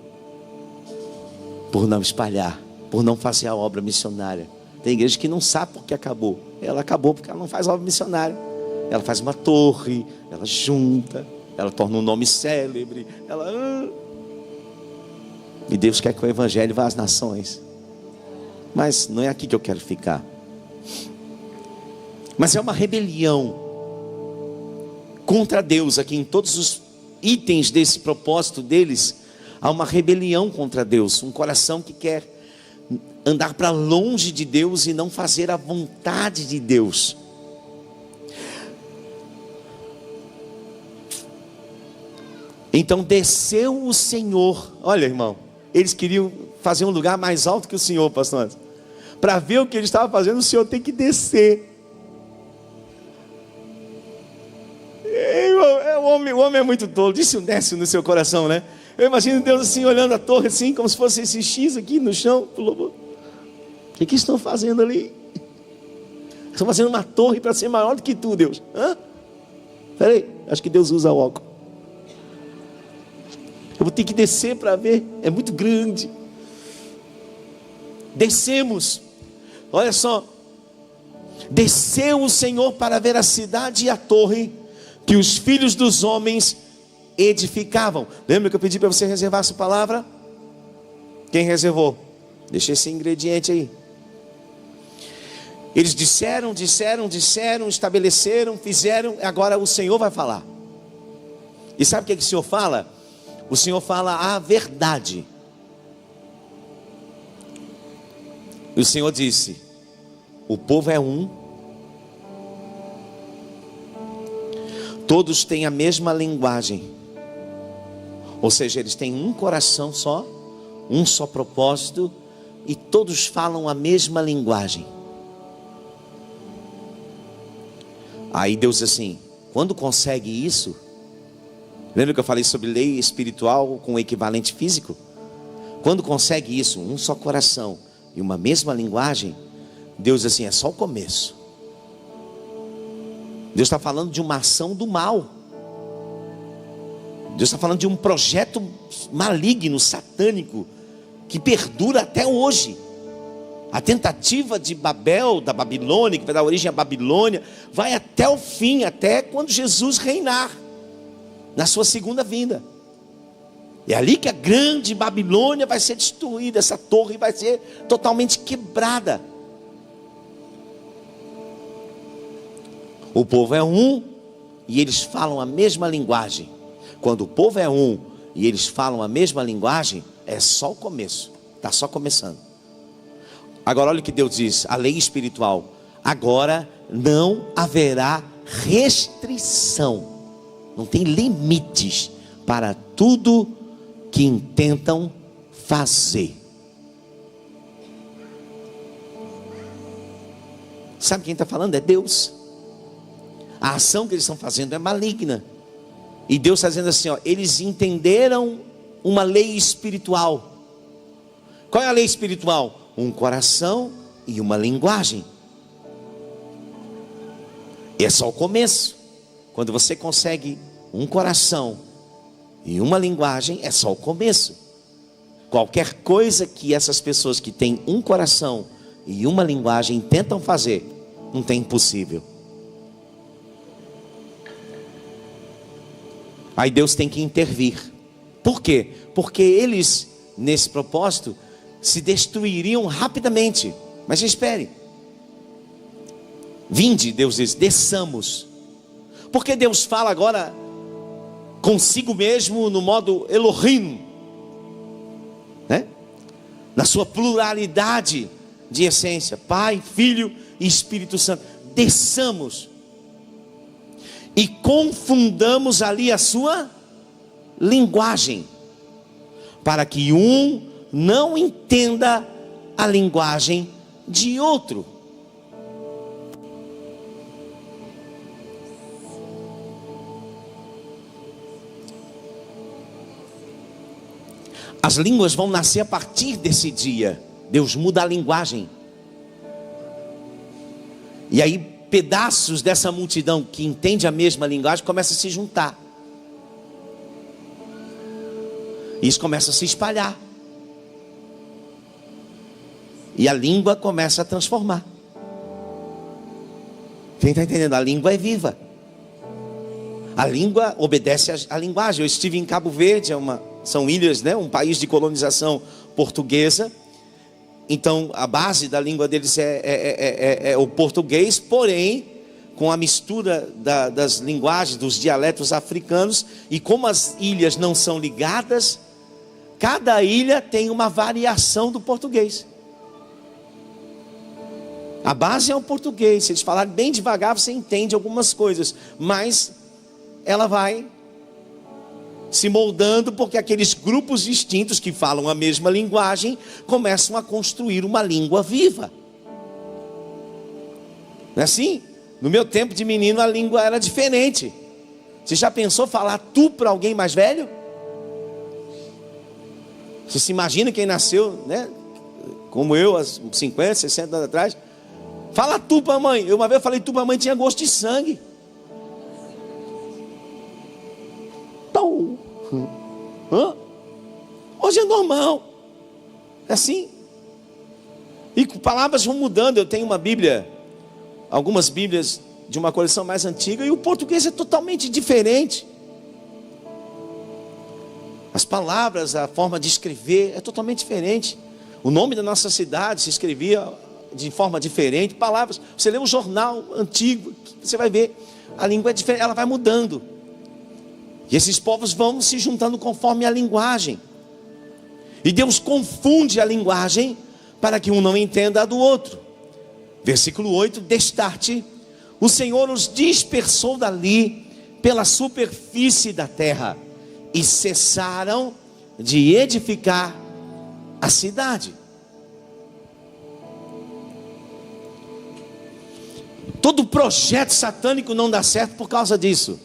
por não espalhar, por não fazer a obra missionária. Tem igreja que não sabe porque acabou. Ela acabou porque ela não faz obra missionária. Ela faz uma torre, ela junta, ela torna um nome célebre, e Deus quer que o evangelho vá às nações. Mas não é aqui que eu quero ficar. Mas é uma rebelião contra Deus. Aqui em todos os itens desse propósito deles, há uma rebelião contra Deus. Um coração que quer andar para longe de Deus e não fazer a vontade de Deus. Então desceu o Senhor. Olha, irmão, eles queriam fazer um lugar mais alto que o Senhor, pastor. Para ver o que ele estava fazendo, o Senhor tem que descer. O homem é muito tolo. Isso desce no seu coração, né? Eu imagino Deus assim, olhando a torre assim, como se fosse esse X aqui no chão. O que estão fazendo ali? Estão fazendo uma torre para ser maior do que tu, Deus. Espera aí, acho que Deus usa óculos. Eu vou ter que descer para ver. É muito grande. Descemos. Olha só. Desceu o Senhor para ver a cidade e a torre que os filhos dos homens edificavam. Lembra que eu pedi para você reservar essa palavra? Quem reservou? Deixa esse ingrediente aí. Eles disseram, estabeleceram, fizeram. Agora o Senhor vai falar. E sabe o que o Senhor fala? O Senhor fala a verdade. E o Senhor disse: o povo é um, todos têm a mesma linguagem. Ou seja, eles têm um coração só, um só propósito, e todos falam a mesma linguagem. Aí Deus diz assim: quando consegue isso, lembra que eu falei sobre lei espiritual com equivalente físico? Quando consegue isso, um só coração e uma mesma linguagem, Deus diz assim, é só o começo. Deus está falando de uma ação do mal. Deus está falando de um projeto maligno, satânico, que perdura até hoje. A tentativa de Babel, da Babilônia, que vai dar origem à Babilônia, vai até o fim, até quando Jesus reinar, na sua segunda vinda. É ali que a grande Babilônia vai ser destruída, essa torre vai ser totalmente quebrada. O povo é um e eles falam a mesma linguagem. Quando o povo é um e eles falam a mesma linguagem, é só o começo, está só começando. Agora olha o que Deus diz, a lei espiritual: agora não haverá restrição, não tem limites para tudo que intentam fazer. Sabe quem está falando? É Deus. A ação que eles estão fazendo é maligna. E Deus está dizendo assim, ó, eles entenderam uma lei espiritual. Qual é a lei espiritual? Um coração e uma linguagem. E é só o começo. Quando você consegue um coração e uma linguagem, é só o começo. Qualquer coisa que essas pessoas que têm um coração e uma linguagem tentam fazer, não tem impossível. Aí Deus tem que intervir. Por quê? Porque eles, nesse propósito, se destruiriam rapidamente. Mas espere. Vinde, Deus diz, desçamos. Porque Deus fala agora consigo mesmo no modo Elohim, né? Na sua pluralidade de essência, Pai, Filho e Espírito Santo. Desçamos e confundamos ali a sua linguagem, para que um não entenda a linguagem de outro. As línguas vão nascer a partir desse dia. Deus muda a linguagem. E aí pedaços dessa multidão que entende a mesma linguagem começam a se juntar. E isso começa a se espalhar. E a língua começa a transformar. Quem está entendendo? A língua é viva. A língua obedece à linguagem. Eu estive em Cabo Verde, são ilhas, né? Um país de colonização portuguesa. Então a base da língua deles é o português, porém com a mistura das linguagens, dos dialetos africanos. E como as ilhas não são ligadas, cada ilha tem uma variação do português. A base é o português. Se eles falarem bem devagar, você entende algumas coisas, mas ela vai se moldando, porque aqueles grupos distintos que falam a mesma linguagem começam a construir uma língua viva. Não é assim? No meu tempo de menino a língua era diferente. Você já pensou falar tu para alguém mais velho? Você se imagina quem nasceu, né? Como eu, há 50, 60 anos atrás. Fala tu para a mãe. Uma vez eu falei tu para a mãe, tinha gosto de sangue. Hoje é normal. É assim. E palavras vão mudando. Eu tenho uma Bíblia, algumas Bíblias de uma coleção mais antiga, e o português é totalmente diferente. As palavras, a forma de escrever é totalmente diferente. O nome da nossa cidade se escrevia de forma diferente. Palavras, você lê um jornal antigo, você vai ver, a língua é diferente, ela vai mudando. E esses povos vão se juntando conforme a linguagem. E Deus confunde a linguagem para que um não entenda a do outro. Versículo 8, destarte: o Senhor os dispersou dali pela superfície da terra, e cessaram de edificar a cidade. Todo projeto satânico não dá certo por causa disso.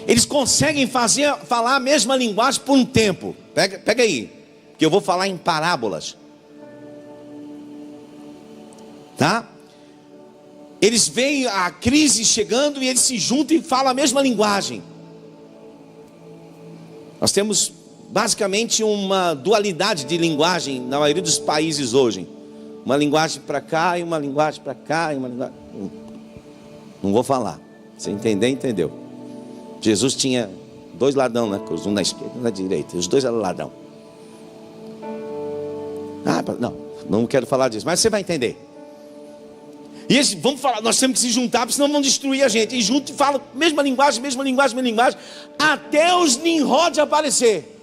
Eles conseguem falar a mesma linguagem por um tempo. Pega aí. que eu vou falar em parábolas. Tá? Eles veem a crise chegando e eles se juntam e falam a mesma linguagem. Nós temos basicamente uma dualidade de linguagem na maioria dos países hoje. Uma linguagem para cá e uma linguagem para cá e uma linguagem... Não vou falar. Se entender, entendeu. Jesus tinha 2 ladrões na cruz, um na esquerda e um na direita. Os 2 eram ladrão. Não quero falar disso, mas você vai entender. E eles, vamos falar, nós temos que se juntar, porque senão vão destruir a gente. E junto e falam mesma linguagem, até os Nimrod aparecer.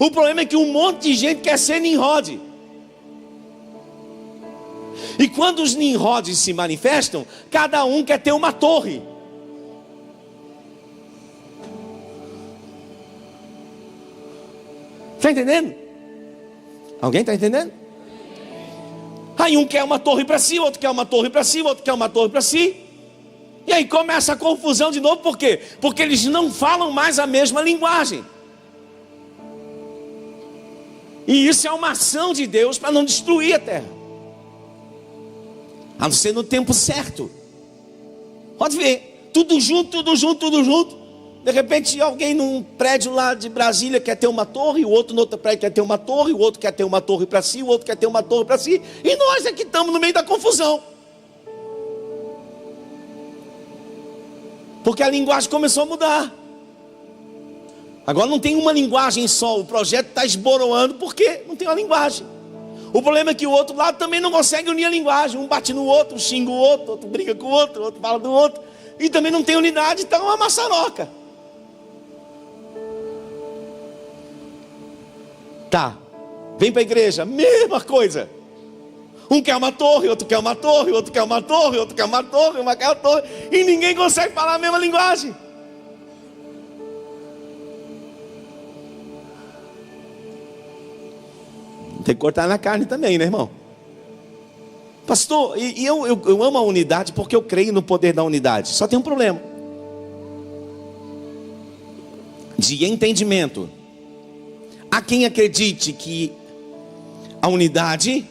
O problema é que um monte de gente quer ser Nimrod. E quando os Nimrods se manifestam, cada um quer ter uma torre. Está entendendo? Alguém está entendendo? Aí um quer uma torre para si, outro quer uma torre para si, outro quer uma torre para si. E aí começa a confusão de novo, por quê? Porque eles não falam mais a mesma linguagem. E isso é uma ação de Deus para não destruir a terra. A não ser no tempo certo. Pode ver, tudo junto. De repente alguém num prédio lá de Brasília quer ter uma torre, o outro no outro prédio quer ter uma torre, o outro quer ter uma torre para si, o outro quer ter uma torre para si, e nós aqui estamos no meio da confusão. Porque a linguagem começou a mudar. Agora não tem uma linguagem só, o projeto está esboroando porque não tem uma linguagem. O problema é que o outro lado também não consegue unir a linguagem. Um bate no outro, um xinga o outro, outro briga com o outro fala do outro. E também não tem unidade, então é uma maçaroca. Tá, vem para a igreja, mesma coisa. Um quer uma torre, outro quer uma torre, outro quer uma torre, outro quer uma torre, uma quer uma torre. E ninguém consegue falar a mesma linguagem. Tem que cortar na carne também, né, irmão? Pastor, eu amo a unidade porque eu creio no poder da unidade. Só tem um problema de entendimento. Há quem acredite que a unidade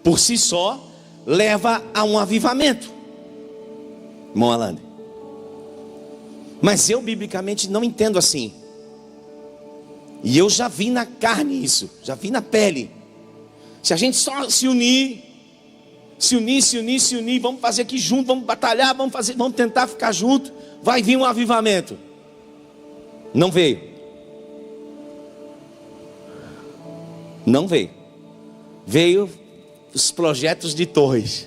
por si só leva a um avivamento, irmão Alane. Mas eu biblicamente não entendo assim. E eu já vi na carne isso, já vi na pele. Se a gente só se unir, vamos fazer aqui junto, vamos batalhar, vamos tentar ficar junto, vai vir um avivamento. Não veio. Não veio. Veio os projetos de torres.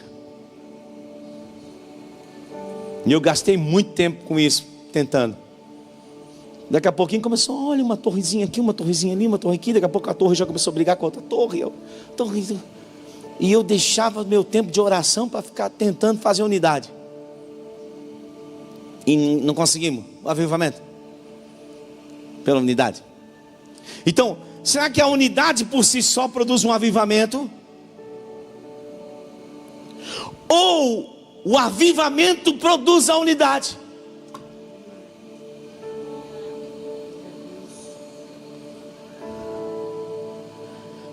E eu gastei muito tempo com isso, tentando. Daqui a pouquinho começou, olha, uma torrezinha aqui, uma torrezinha ali, uma torre aqui. Daqui a pouco a torre já começou a brigar com a outra torre. E eu deixava meu tempo de oração para ficar tentando fazer unidade. E não conseguimos o avivamento pela unidade. Então, será que a unidade por si só produz um avivamento? Ou o avivamento produz a unidade?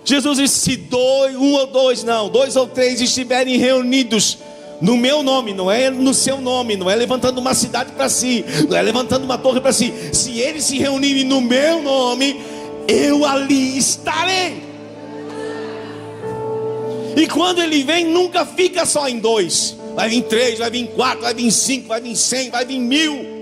Jesus disse, se dois ou três estiverem reunidos no meu nome, não é no seu nome, não é levantando uma cidade para si, não é levantando uma torre para si. Se eles se reunirem no meu nome, eu ali estarei. E quando ele vem, nunca fica só em 2. Vai vir 3, vai vir 4, vai vir 5, vai vir 100, vai vir 1000.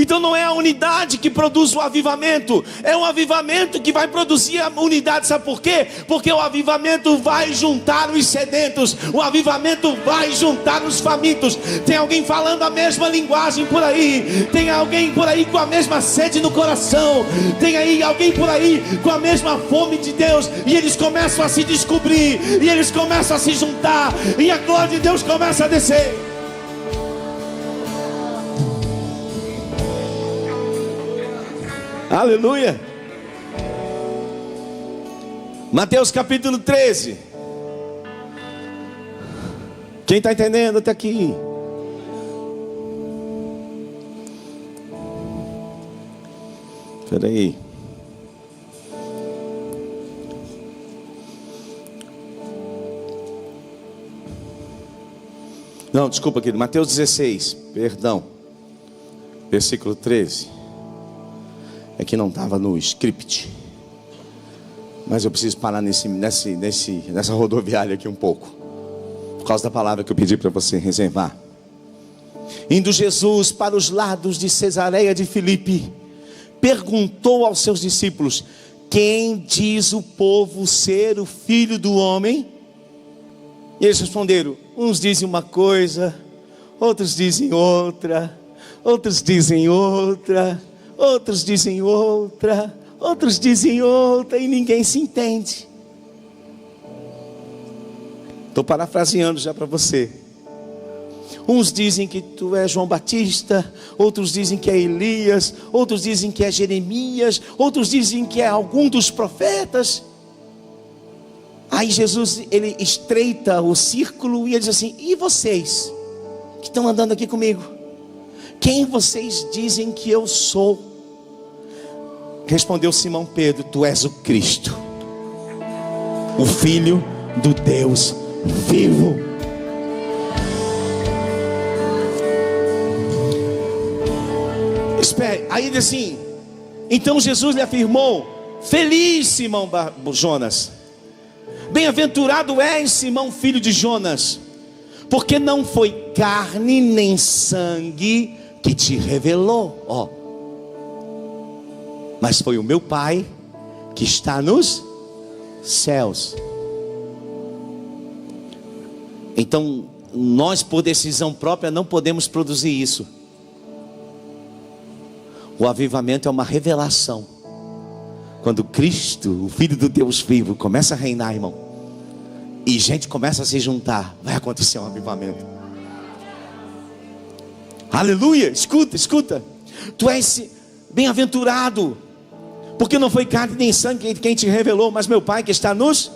Então não é a unidade que produz o avivamento, é um avivamento que vai produzir a unidade. Sabe por quê? Porque o avivamento vai juntar os sedentos, o avivamento vai juntar os famintos. Tem alguém falando a mesma linguagem por aí, tem alguém por aí com a mesma sede no coração, tem aí alguém por aí com a mesma fome de Deus, e eles começam a se descobrir, e eles começam a se juntar, e a glória de Deus começa a descer. Aleluia. Mateus capítulo 13. Quem está entendendo até aqui? Espera aí. Não, desculpa, querido. Mateus 16, perdão. Versículo 13. É que não estava no script. Mas eu preciso parar nessa rodoviária aqui um pouco. Por causa da palavra que eu pedi para você reservar. Indo Jesus para os lados de Cesareia de Filipe, perguntou aos seus discípulos: quem diz o povo ser o Filho do Homem? E eles responderam: uns dizem uma coisa, outros dizem outra, outros dizem outra, outros dizem outra, outros dizem outra, e ninguém se entende. Estou parafraseando já para você. Uns dizem que tu és João Batista, outros dizem que é Elias, outros dizem que é Jeremias, outros dizem que é algum dos profetas. Aí Jesus, ele estreita o círculo e ele diz assim: e vocês que estão andando aqui comigo, quem vocês dizem que eu sou? Respondeu Simão Pedro: tu és o Cristo, o Filho do Deus vivo. Espere, aí diz assim: então Jesus lhe afirmou: feliz Simão Jonas, bem-aventurado és Simão, filho de Jonas, porque não foi carne nem sangue que te revelou, mas foi o meu Pai que está nos céus. Então nós, por decisão própria, não podemos produzir isso. O avivamento é uma revelação. Quando Cristo, o Filho do Deus vivo, começa a reinar, irmão, e gente começa a se juntar, vai acontecer um avivamento. Aleluia, escuta. Tu és bem-aventurado, porque não foi carne nem sangue quem te revelou, mas meu Pai que está nos...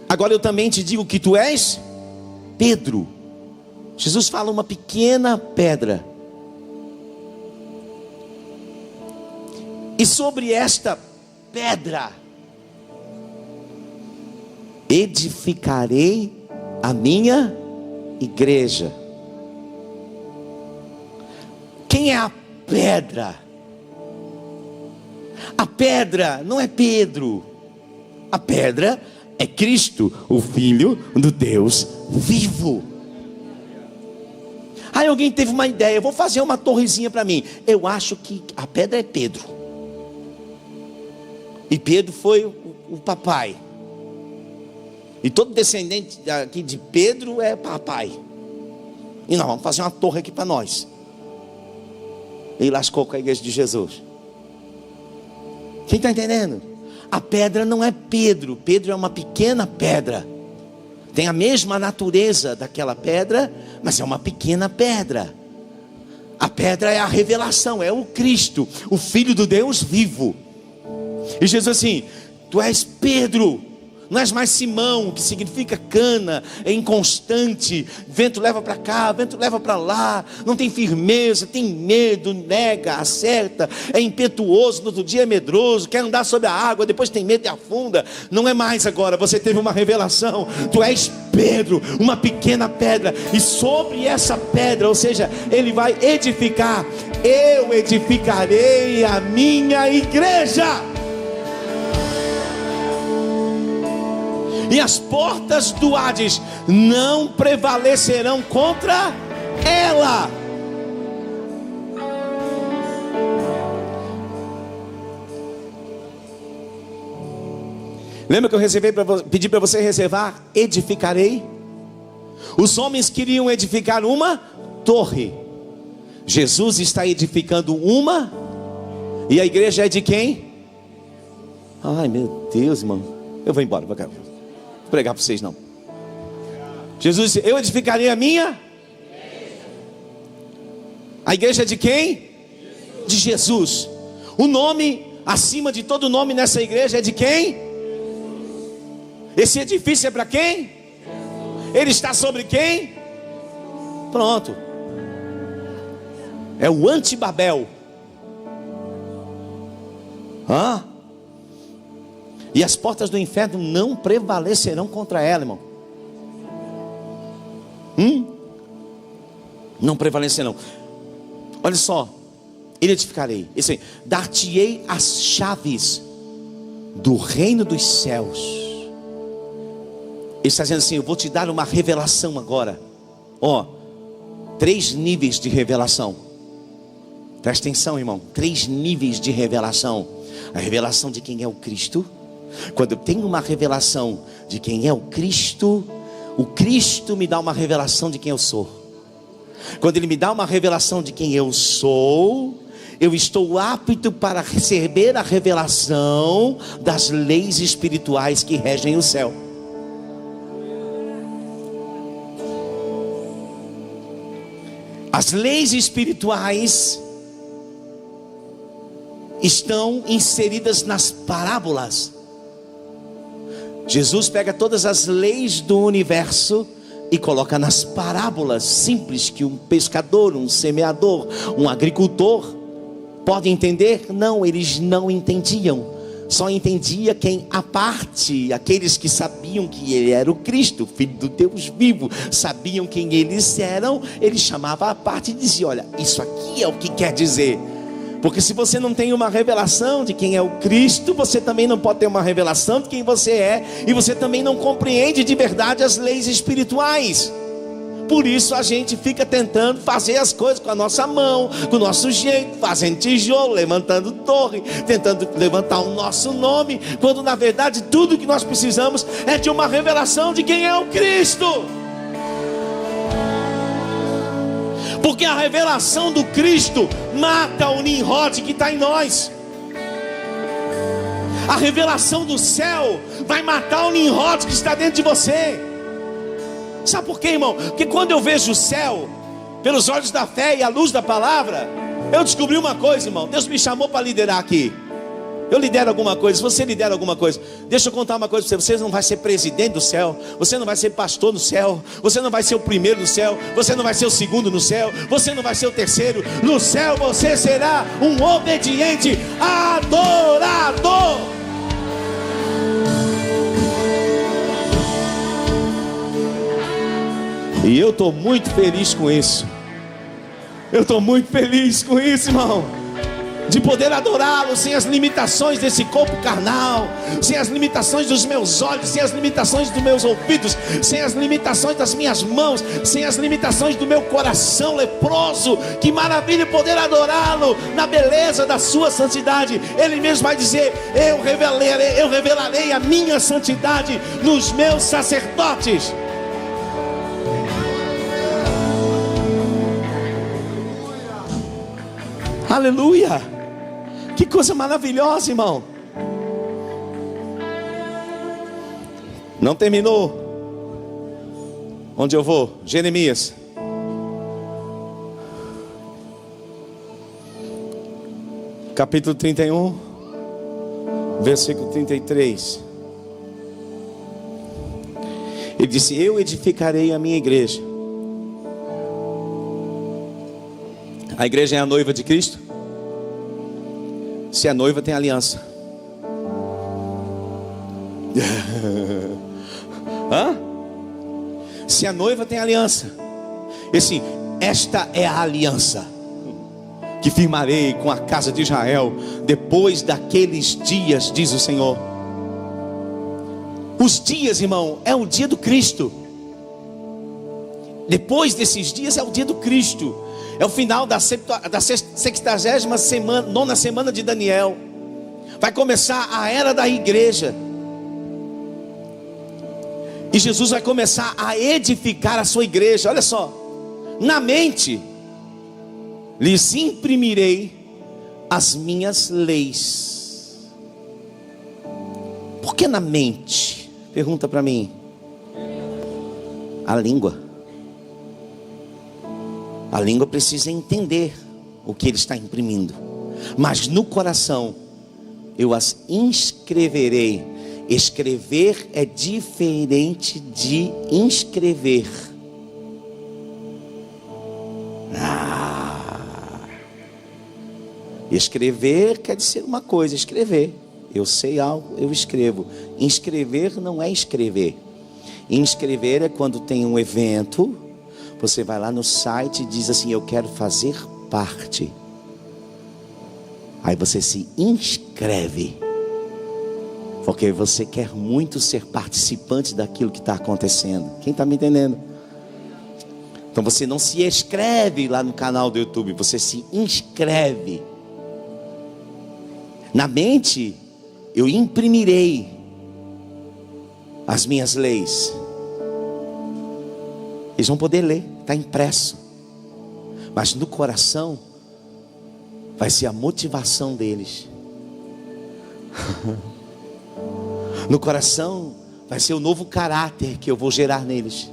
Agora eu também te digo que tu és Pedro. Jesus fala uma pequena pedra. E sobre esta pedra edificarei a minha igreja. Quem é a pedra? A pedra não é Pedro. A pedra é Cristo, o Filho do Deus vivo. Aí alguém teve uma ideia: eu vou fazer uma torrezinha para mim. Eu acho que a pedra é Pedro. E Pedro foi o papai. E todo descendente aqui de Pedro é papai. E nós vamos fazer uma torre aqui para nós. E lascou com a igreja de Jesus. Quem está entendendo? A pedra não é Pedro. Pedro é uma pequena pedra. Tem a mesma natureza daquela pedra, mas é uma pequena pedra. A pedra é a revelação, é o Cristo, o Filho do Deus vivo. E Jesus assim: tu és Pedro, não és mais Simão, que significa cana, é inconstante, vento leva para cá, vento leva para lá, não tem firmeza, tem medo, nega, acerta, é impetuoso, no outro dia é medroso, quer andar sobre a água, depois tem medo e afunda. Não é mais agora, você teve uma revelação. Tu és Pedro, uma pequena pedra, e sobre essa pedra, ou seja, ele vai edificar. Eu edificarei a minha igreja, e as portas do Hades não prevalecerão contra ela. Lembra que eu pedi para você reservar? Edificarei. Os homens queriam edificar uma torre. Jesus está edificando uma. E a igreja é de quem? Ai meu Deus, irmão, eu vou embora, vou pregar para vocês não. Jesus disse: eu edificarei a minha. A igreja é de quem? De Jesus. O nome acima de todo nome nessa igreja é de quem? Esse edifício é para quem? Ele está sobre quem? Pronto. É o anti-Babel. E as portas do inferno não prevalecerão contra ela, irmão. Não prevalecerão. Olha só, ele edificarei. Dar-te-ei as chaves do reino dos céus. Ele está dizendo assim: eu vou te dar uma revelação agora. 3 níveis de revelação. Presta atenção, irmão. 3 níveis de revelação. A revelação de quem é o Cristo. Quando eu tenho uma revelação de quem é o Cristo me dá uma revelação de quem eu sou. Quando Ele me dá uma revelação de quem eu sou, eu estou apto para receber a revelação das leis espirituais que regem o céu. As leis espirituais estão inseridas nas parábolas. Jesus pega todas as leis do universo e coloca nas parábolas simples que um pescador, um semeador, um agricultor pode entender. Não, eles não entendiam. Só entendia quem à parte, aqueles que sabiam que Ele era o Cristo, Filho do Deus vivo, sabiam quem eles eram. Ele chamava à parte e dizia: olha, isso aqui é o que quer dizer. Porque se você não tem uma revelação de quem é o Cristo, você também não pode ter uma revelação de quem você é, e você também não compreende de verdade as leis espirituais. Por isso a gente fica tentando fazer as coisas com a nossa mão, com o nosso jeito, fazendo tijolo, levantando torre, tentando levantar o nosso nome, quando na verdade tudo que nós precisamos é de uma revelação de quem é o Cristo. Porque a revelação do Cristo mata o Nimrod que está em nós. A revelação do céu vai matar o Nimrod que está dentro de você. Sabe por quê, irmão? Porque quando eu vejo o céu pelos olhos da fé e à luz da palavra, eu descobri uma coisa, irmão. Deus me chamou para liderar aqui. Eu lidero alguma coisa, se você lidera alguma coisa, deixa eu contar uma coisa para você. Você não vai ser presidente do céu, você não vai ser pastor no céu, você não vai ser o primeiro no céu, você não vai ser o segundo no céu, você não vai ser o terceiro. No céu você será um obediente adorador. E eu estou muito feliz com isso. Eu estou muito feliz com isso, irmão, de poder adorá-lo sem as limitações desse corpo carnal, sem as limitações dos meus olhos, sem as limitações dos meus ouvidos, sem as limitações das minhas mãos, sem as limitações do meu coração leproso. Que maravilha poder adorá-lo na beleza da sua santidade. Ele mesmo vai dizer: eu revelarei a minha santidade nos meus sacerdotes. Aleluia! Que coisa maravilhosa, irmão. Não terminou. Onde eu vou? Jeremias. Capítulo 31, versículo 33. Ele disse: eu edificarei a minha igreja. A igreja é a noiva de Cristo. Se é noiva, tem aliança. Se é noiva, tem aliança. E assim, esta é a aliança que firmarei com a casa de Israel depois daqueles dias, diz o Senhor. Os dias, irmão, é o dia do Cristo. Depois desses dias é o dia do Cristo. É o final da 69ª semana de Daniel. Vai começar a era da igreja. E Jesus vai começar a edificar a sua igreja. Olha só. Na mente lhes imprimirei as minhas leis. Por que na mente? Pergunta para mim. A língua. A língua precisa entender o que ele está imprimindo. Mas no coração eu as inscreverei. Escrever é diferente de inscrever. Escrever quer dizer uma coisa, escrever. Eu sei algo, eu escrevo. Inscrever não é escrever. Inscrever é quando tem um evento, você vai lá no site e diz assim: eu quero fazer parte. Aí você se inscreve, porque você quer muito ser participante daquilo que está acontecendo. Quem está me entendendo? Então você não se inscreve lá no canal do YouTube, você se inscreve. Na mente, eu imprimirei as minhas leis. Eles vão poder ler, está impresso. Mas no coração vai ser a motivação deles. No coração vai ser o novo caráter que eu vou gerar neles.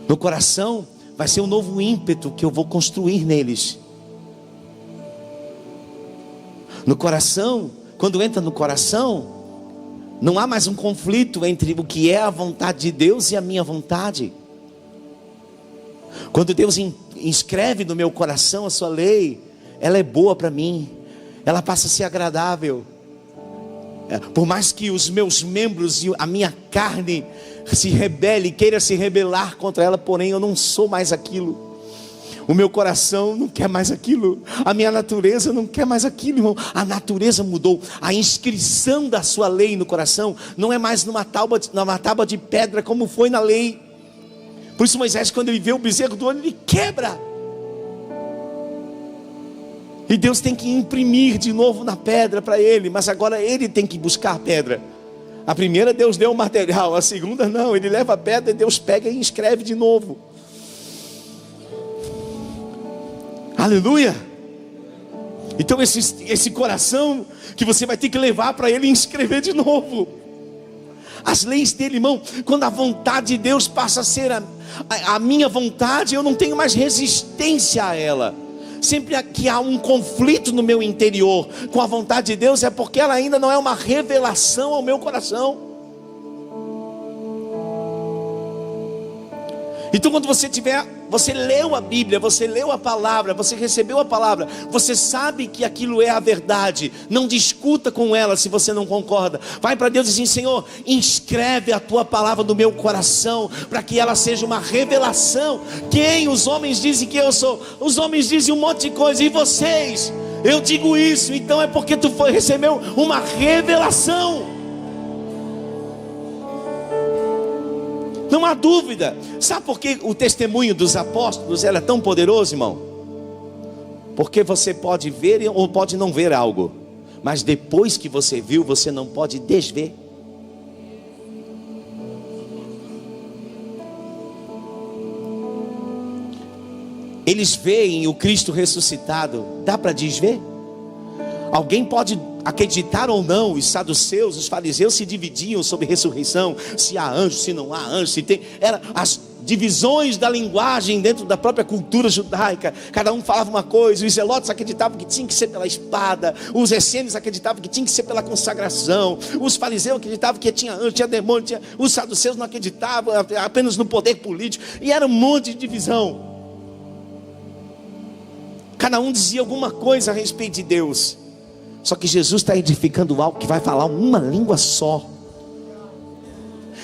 No coração vai ser o novo ímpeto que eu vou construir neles. No coração, quando entra no coração, não há mais um conflito entre o que é a vontade de Deus e a minha vontade. Quando Deus inscreve no meu coração a sua lei, ela é boa para mim, ela passa a ser agradável. Por mais que os meus membros e a minha carne se rebele, queira se rebelar contra ela, porém eu não sou mais aquilo. O meu coração não quer mais aquilo. A minha natureza não quer mais aquilo, irmão. A natureza mudou. A inscrição da sua lei no coração não é mais numa tábua de pedra como foi na lei. Por isso Moisés, quando ele vê o bezerro do ouro, ele quebra. E Deus tem que imprimir de novo na pedra para ele. Mas agora ele tem que buscar a pedra. A primeira Deus deu o material, a segunda não. Ele leva a pedra e Deus pega e escreve de novo. Aleluia. Então esse coração que você vai ter que levar para ele e escrever de novo as leis dele, irmão. Quando a vontade de Deus passa a ser a minha vontade, eu não tenho mais resistência a ela. Sempre que há um conflito no meu interior com a vontade de Deus, é porque ela ainda não é uma revelação ao meu coração. Então quando você leu a Bíblia, você leu a palavra, você recebeu a palavra, você sabe que aquilo é a verdade. Não discuta com ela se você não concorda. Vai para Deus e diz: Senhor, inscreve a tua palavra no meu coração, para que ela seja uma revelação. Quem os homens dizem que eu sou? Os homens dizem um monte de coisa, e vocês? Eu digo isso, então é porque tu recebeu uma revelação. Não há dúvida. Sabe por que o testemunho dos apóstolos era tão poderoso, irmão? Porque você pode ver ou pode não ver algo, mas depois que você viu, você não pode desver. Eles veem o Cristo ressuscitado. Dá para desver? Alguém pode acreditar ou não. Os saduceus, os fariseus se dividiam sobre ressurreição, se há anjo, se não há anjo, se tem. Era as divisões da linguagem dentro da própria cultura judaica. Cada um falava uma coisa. Os zelotes acreditavam que tinha que ser pela espada, os essênios acreditavam que tinha que ser pela consagração, os fariseus acreditavam que tinha anjo, tinha demônio, os saduceus não acreditavam apenas no poder político, e era um monte de divisão. Cada um dizia alguma coisa a respeito de Deus. Só que Jesus está edificando algo que vai falar uma língua só.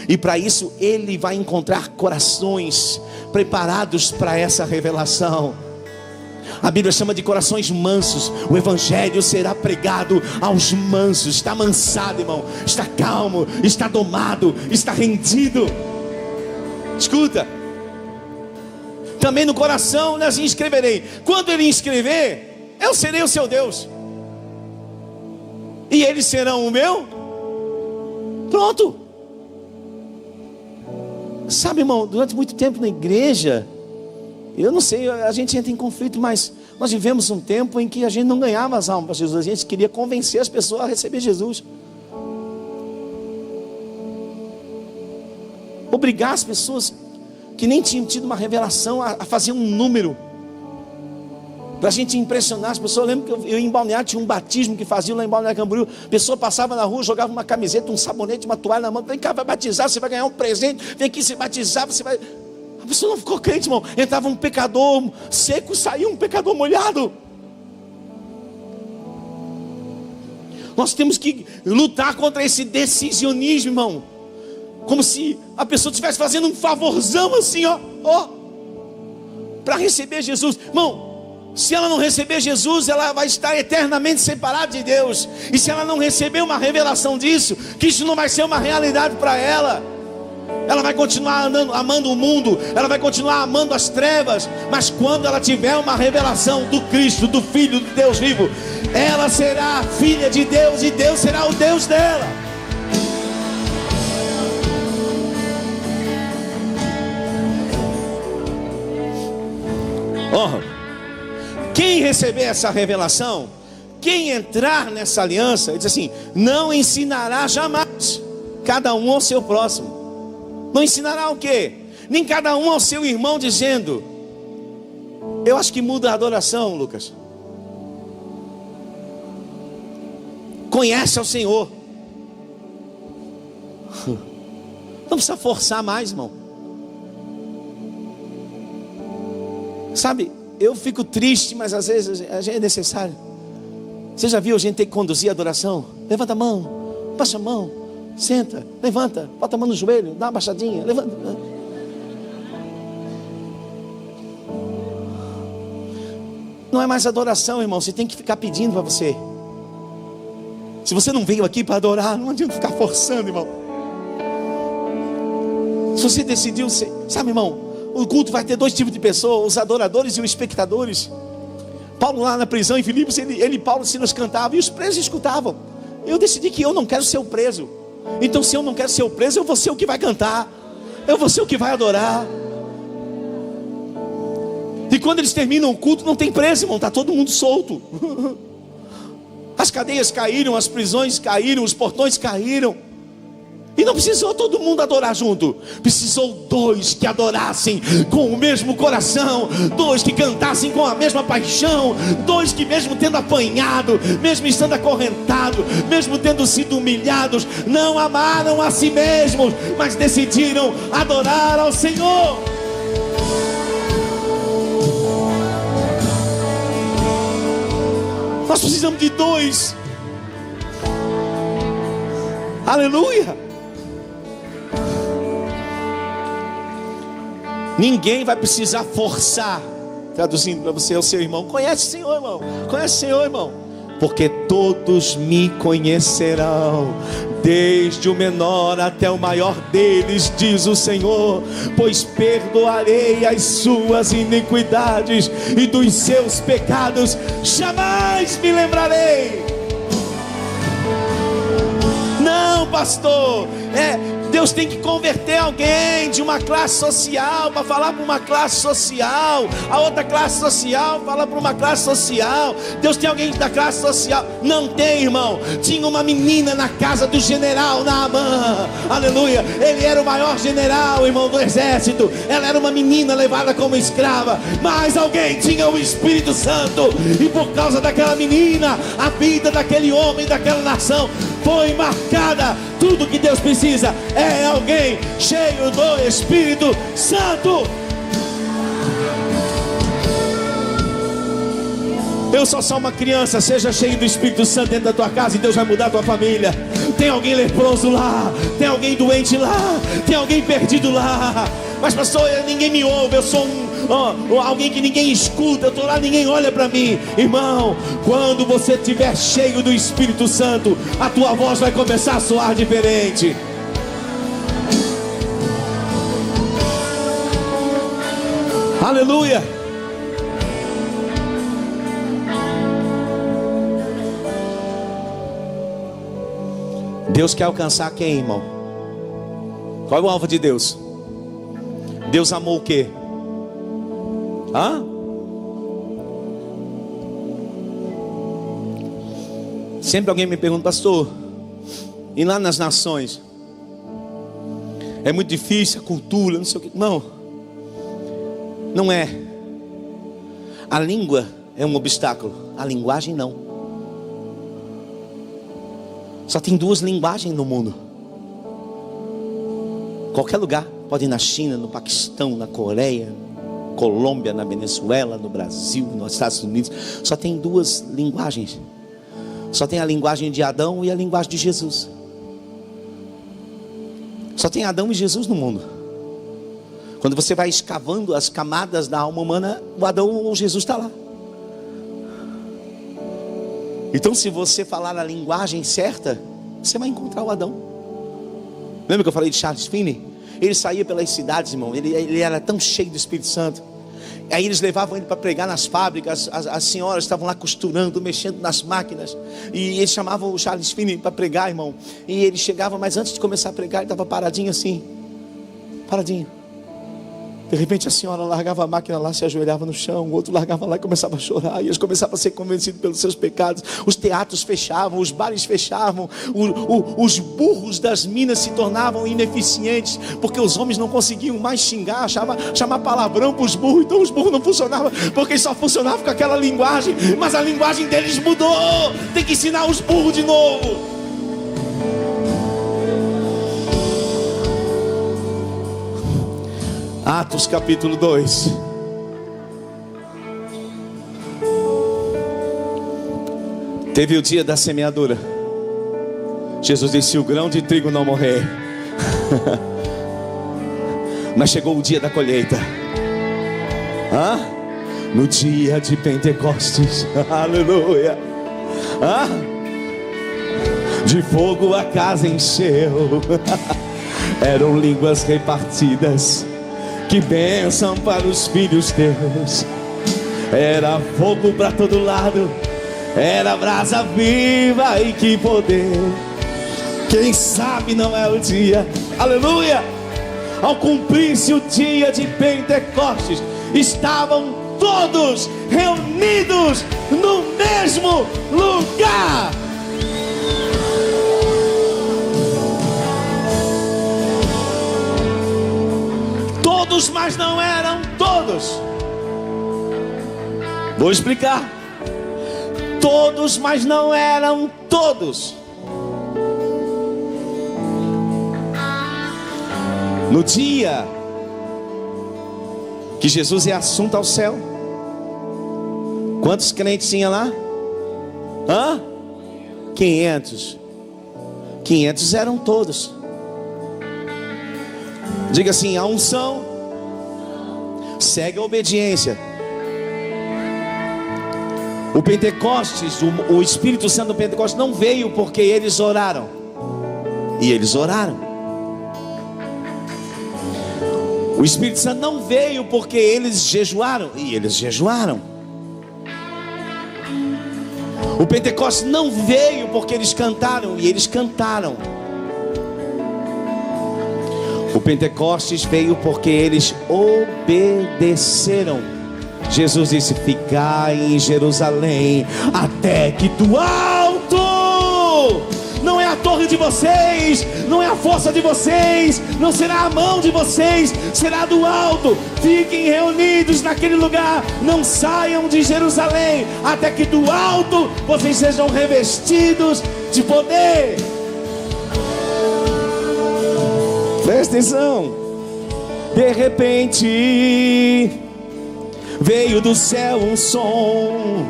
E para isso Ele vai encontrar corações preparados para essa revelação. A Bíblia chama de corações mansos. O Evangelho será pregado aos mansos. Está amansado, irmão. Está calmo, está domado, está rendido. Escuta. Também no coração nós inscreverei. Quando Ele inscrever, eu serei o seu Deus, e eles serão o meu. Pronto. Sabe, irmão, durante muito tempo na igreja, eu não sei, a gente entra em conflito, mas nós vivemos um tempo em que a gente não ganhava as almas para Jesus. A gente queria convencer as pessoas a receber Jesus, obrigar as pessoas que nem tinham tido uma revelação a fazer um número, para a gente impressionar as pessoas. Eu lembro que eu em Balneário tinha um batismo que faziam lá em Balneário Camboriú. A pessoa passava na rua, jogava uma camiseta, um sabonete, uma toalha na mão. Vem cá, vai batizar, você vai ganhar um presente. Vem aqui se batizar, você vai... A pessoa não ficou crente, irmão. Entrava um pecador seco, saía um pecador molhado. Nós temos que lutar contra esse decisionismo, irmão. Como se a pessoa estivesse fazendo um favorzão assim, para receber Jesus. Irmão, se ela não receber Jesus, ela vai estar eternamente separada de Deus. E se ela não receber uma revelação disso, que isso não vai ser uma realidade para ela, ela vai continuar amando o mundo, ela vai continuar amando as trevas. Mas quando ela tiver uma revelação do Cristo, do Filho de Deus vivo, ela será filha de Deus e Deus será o Deus dela. Quem receber essa revelação, quem entrar nessa aliança, ele diz assim: não ensinará jamais cada um ao seu próximo. Não ensinará o quê? Nem cada um ao seu irmão, dizendo... Eu acho que muda a adoração, Lucas. Conhece ao Senhor. Não precisa forçar mais, irmão. Sabe, eu fico triste, mas às vezes é necessário. Você já viu a gente ter que conduzir a adoração? Levanta a mão, baixa a mão, senta, levanta, bota a mão no joelho, dá uma baixadinha, levanta. Não é mais adoração, irmão. Você tem que ficar pedindo para você. Se você não veio aqui para adorar, não adianta ficar forçando, irmão. Se você decidiu, sabe, irmão, o culto vai ter dois tipos de pessoas: os adoradores e os espectadores. Paulo lá na prisão em Filipos, ele e Paulo se nos cantavam e os presos escutavam. Eu decidi que eu não quero ser o preso. Então, se eu não quero ser o preso, eu vou ser o que vai cantar, eu vou ser o que vai adorar. E quando eles terminam o culto, não tem preso, irmão, está todo mundo solto. As cadeias caíram, as prisões caíram, os portões caíram. E não precisou todo mundo adorar junto. Precisou dois que adorassem com o mesmo coração, dois que cantassem com a mesma paixão, dois que mesmo tendo apanhado, mesmo estando acorrentado, mesmo tendo sido humilhados, não amaram a si mesmos, mas decidiram adorar ao Senhor. Nós precisamos de dois. Aleluia. Ninguém vai precisar forçar. Traduzindo para você, o seu irmão: conhece o Senhor, irmão. Conhece o Senhor, irmão. Porque todos me conhecerão, desde o menor até o maior deles, diz o Senhor. Pois perdoarei as suas iniquidades e dos seus pecados jamais me lembrarei. Não, pastor, Deus tem que converter alguém de uma classe social para falar para uma classe social, a outra classe social fala para uma classe social. Deus tem alguém da classe social? Não tem, irmão. Tinha uma menina na casa do general Naamã, aleluia. Ele era o maior general, irmão, do exército. Ela era uma menina levada como escrava, mas alguém tinha o Espírito Santo, e por causa daquela menina, a vida daquele homem, daquela nação foi marcada. Tudo que Deus precisa é alguém cheio do Espírito Santo. Eu sou só uma criança. Seja cheio do Espírito Santo dentro da tua casa e Deus vai mudar a tua família. Tem alguém leproso lá, tem alguém doente lá, tem alguém perdido lá. Mas pastor, ninguém me ouve, eu sou alguém que ninguém escuta, eu estou lá, ninguém olha para mim. Irmão, quando você estiver cheio do Espírito Santo, a tua voz vai começar a soar diferente. Aleluia. Deus quer alcançar quem, irmão? Qual é o alvo de Deus? Deus amou o quê? Sempre alguém me pergunta: pastor, e lá nas nações é muito difícil a cultura, não sei o que. Não é. A língua é um obstáculo, a linguagem não. Só tem duas linguagens no mundo. Qualquer lugar, pode ir na China, no Paquistão, na Coreia, Colômbia, na Venezuela, no Brasil, nos Estados Unidos. Só tem duas linguagens. Só tem a linguagem de Adão e a linguagem de Jesus. Só tem Adão e Jesus no mundo. Quando você vai escavando as camadas da alma humana, o Adão ou Jesus está lá. Então, se você falar a linguagem certa, você vai encontrar o Adão. Lembra que eu falei de Charles Finney? Ele saía pelas cidades, irmão. Ele era tão cheio do Espírito Santo. Aí eles levavam ele para pregar nas fábricas. As senhoras estavam lá costurando, mexendo nas máquinas. E eles chamavam o Charles Finney para pregar, irmão. E ele chegava, mas antes de começar a pregar, ele estava paradinho assim. Paradinho. De repente a senhora largava a máquina lá, se ajoelhava no chão. O outro largava lá e começava a chorar. E eles começavam a ser convencidos pelos seus pecados. Os teatros fechavam, os bares fechavam. Os burros das minas se tornavam ineficientes, porque os homens não conseguiam mais xingar, chamar palavrão para os burros. Então os burros não funcionavam, porque só funcionavam com aquela linguagem. Mas a linguagem deles mudou. Tem que ensinar os burros de novo. Atos capítulo 2. Teve o dia da semeadura. Jesus disse: o grão de trigo não morrer. Mas chegou o dia da colheita. No dia de Pentecostes. Aleluia. De fogo a casa encheu. Eram línguas repartidas. Que bênção para os filhos teus. Era fogo para todo lado. Era brasa viva e que poder. Quem sabe não é o dia. Aleluia. Ao cumprir-se o dia de Pentecostes, estavam todos reunidos no mesmo lugar. Todos, mas não eram todos. Vou explicar. Todos, mas não eram todos. No dia que Jesus é assunto ao céu, quantos crentes tinha lá? 500. 500 eram todos. Diga assim: a unção segue a obediência. O Pentecostes, o Espírito Santo do Pentecostes não veio porque eles oraram. E eles oraram. O Espírito Santo não veio porque eles jejuaram. E eles jejuaram. O Pentecostes não veio porque eles cantaram. E eles cantaram. O Pentecostes veio porque eles obedeceram. Jesus disse: ficai em Jerusalém até que do alto, não é a torre de vocês, não é a força de vocês, não será a mão de vocês, será do alto. Fiquem reunidos naquele lugar, não saiam de Jerusalém, até que do alto vocês sejam revestidos de poder. Presta atenção. De repente veio do céu um som.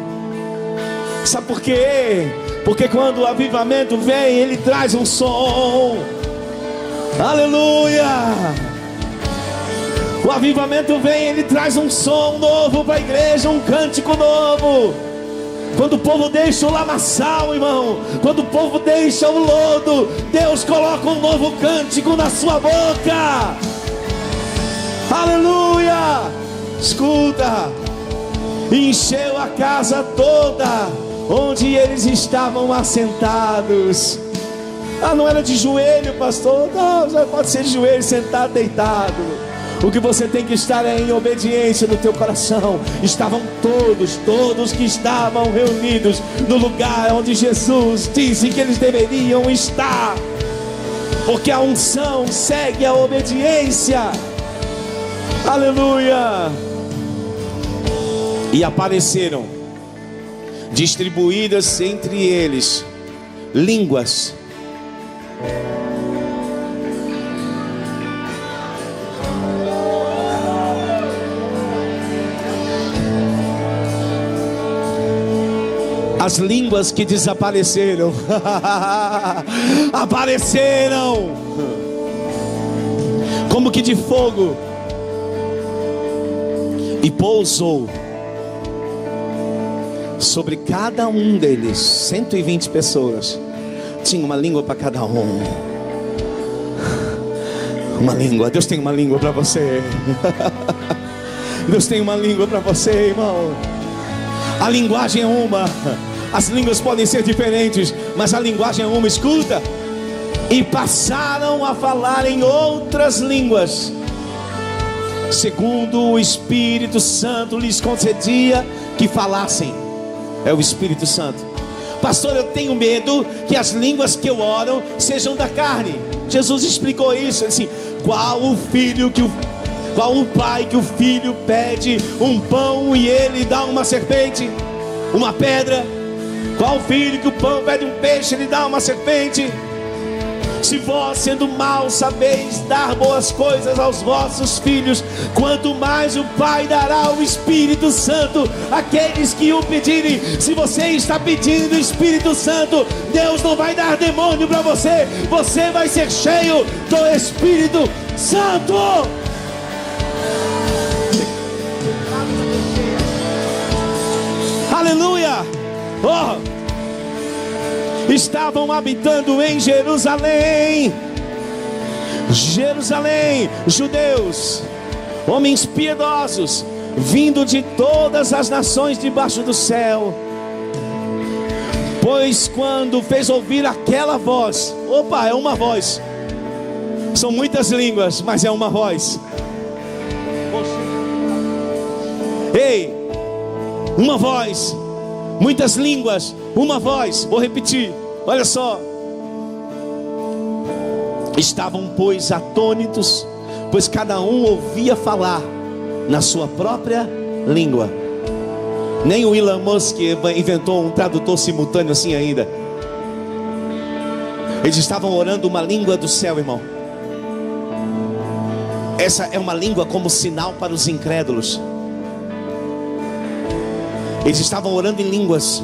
Sabe por quê? Porque quando o avivamento vem, ele traz um som. Aleluia. O avivamento vem, ele traz um som novo para a igreja, um cântico novo. Quando o povo deixa o lamaçal, irmão, quando o povo deixa o lodo, Deus coloca um novo cântico na sua boca. Aleluia. Escuta. Encheu a casa toda onde eles estavam assentados. Não era de joelho, pastor. Não, já pode ser de joelho, sentado, deitado. O que você tem que estar é em obediência no teu coração. Estavam todos que estavam reunidos no lugar onde Jesus disse que eles deveriam estar. Porque a unção segue a obediência. Aleluia. E apareceram, distribuídas entre eles, línguas. As línguas que desapareceram apareceram como que de fogo e pousou sobre cada um deles. 120 pessoas. Tinha uma língua para cada um. Uma língua. Deus tem uma língua para você. Deus tem uma língua para você, irmão. A linguagem é uma. As línguas podem ser diferentes, mas a linguagem é uma. Escuta. E passaram a falar em outras línguas, segundo o Espírito Santo lhes concedia que falassem. É o Espírito Santo. Pastor, eu tenho medo que as línguas que eu oro sejam da carne. Jesus explicou isso assim: qual o pai que o filho pede um pão e ele dá uma serpente, uma pedra? Qual filho que o pão pede um peixe e ele dá uma serpente? Se vós, sendo maus, sabeis dar boas coisas aos vossos filhos, quanto mais o Pai dará o Espírito Santo àqueles que o pedirem. Se você está pedindo o Espírito Santo, Deus não vai dar demônio para você. Você vai ser cheio do Espírito Santo. Aleluia. Estavam habitando em Jerusalém, judeus, homens piedosos, vindo de todas as nações debaixo do céu. Pois quando fez ouvir aquela voz, é uma voz, são muitas línguas, mas é uma voz. Ei, uma voz, muitas línguas, uma voz. Vou repetir, olha só. Estavam, pois, atônitos, pois cada um ouvia falar na sua própria língua. Nem o Elon Musk inventou um tradutor simultâneo assim ainda. Eles estavam orando uma língua do céu, irmão. Essa é uma língua como sinal para os incrédulos. Eles estavam orando em línguas,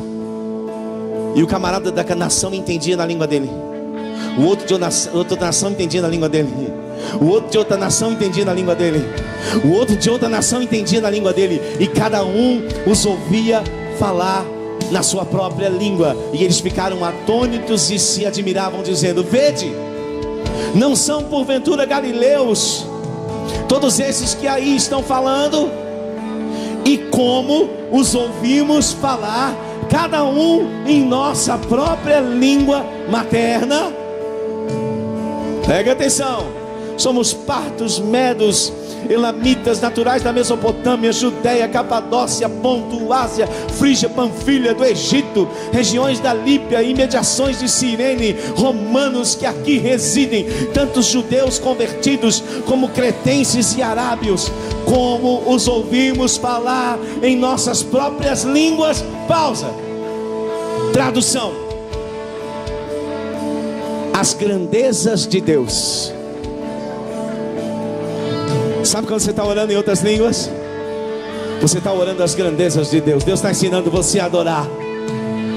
e o camarada da nação entendia na língua dele, o outro de outra nação entendia na língua dele, o outro de outra nação entendia na língua dele, o outro de outra nação entendia na língua dele, e cada um os ouvia falar na sua própria língua. E eles ficaram atônitos e se admiravam, dizendo: vede, não são porventura galileus todos esses que aí estão falando? E como os ouvimos falar, cada um em nossa própria língua materna. Prega atenção. Somos partos, medos, elamitas, naturais da Mesopotâmia, Judéia, Capadócia, Ponto, Ásia, Frígia, Panfilha, do Egito, regiões da Líbia, imediações de Cirene, romanos que aqui residem, tantos judeus convertidos como cretenses e arábios. Como os ouvimos falar em nossas próprias línguas. Pausa. Tradução: as grandezas de Deus. Sabe quando você está orando em outras línguas? Você está orando as grandezas de Deus. Deus está ensinando você a adorar.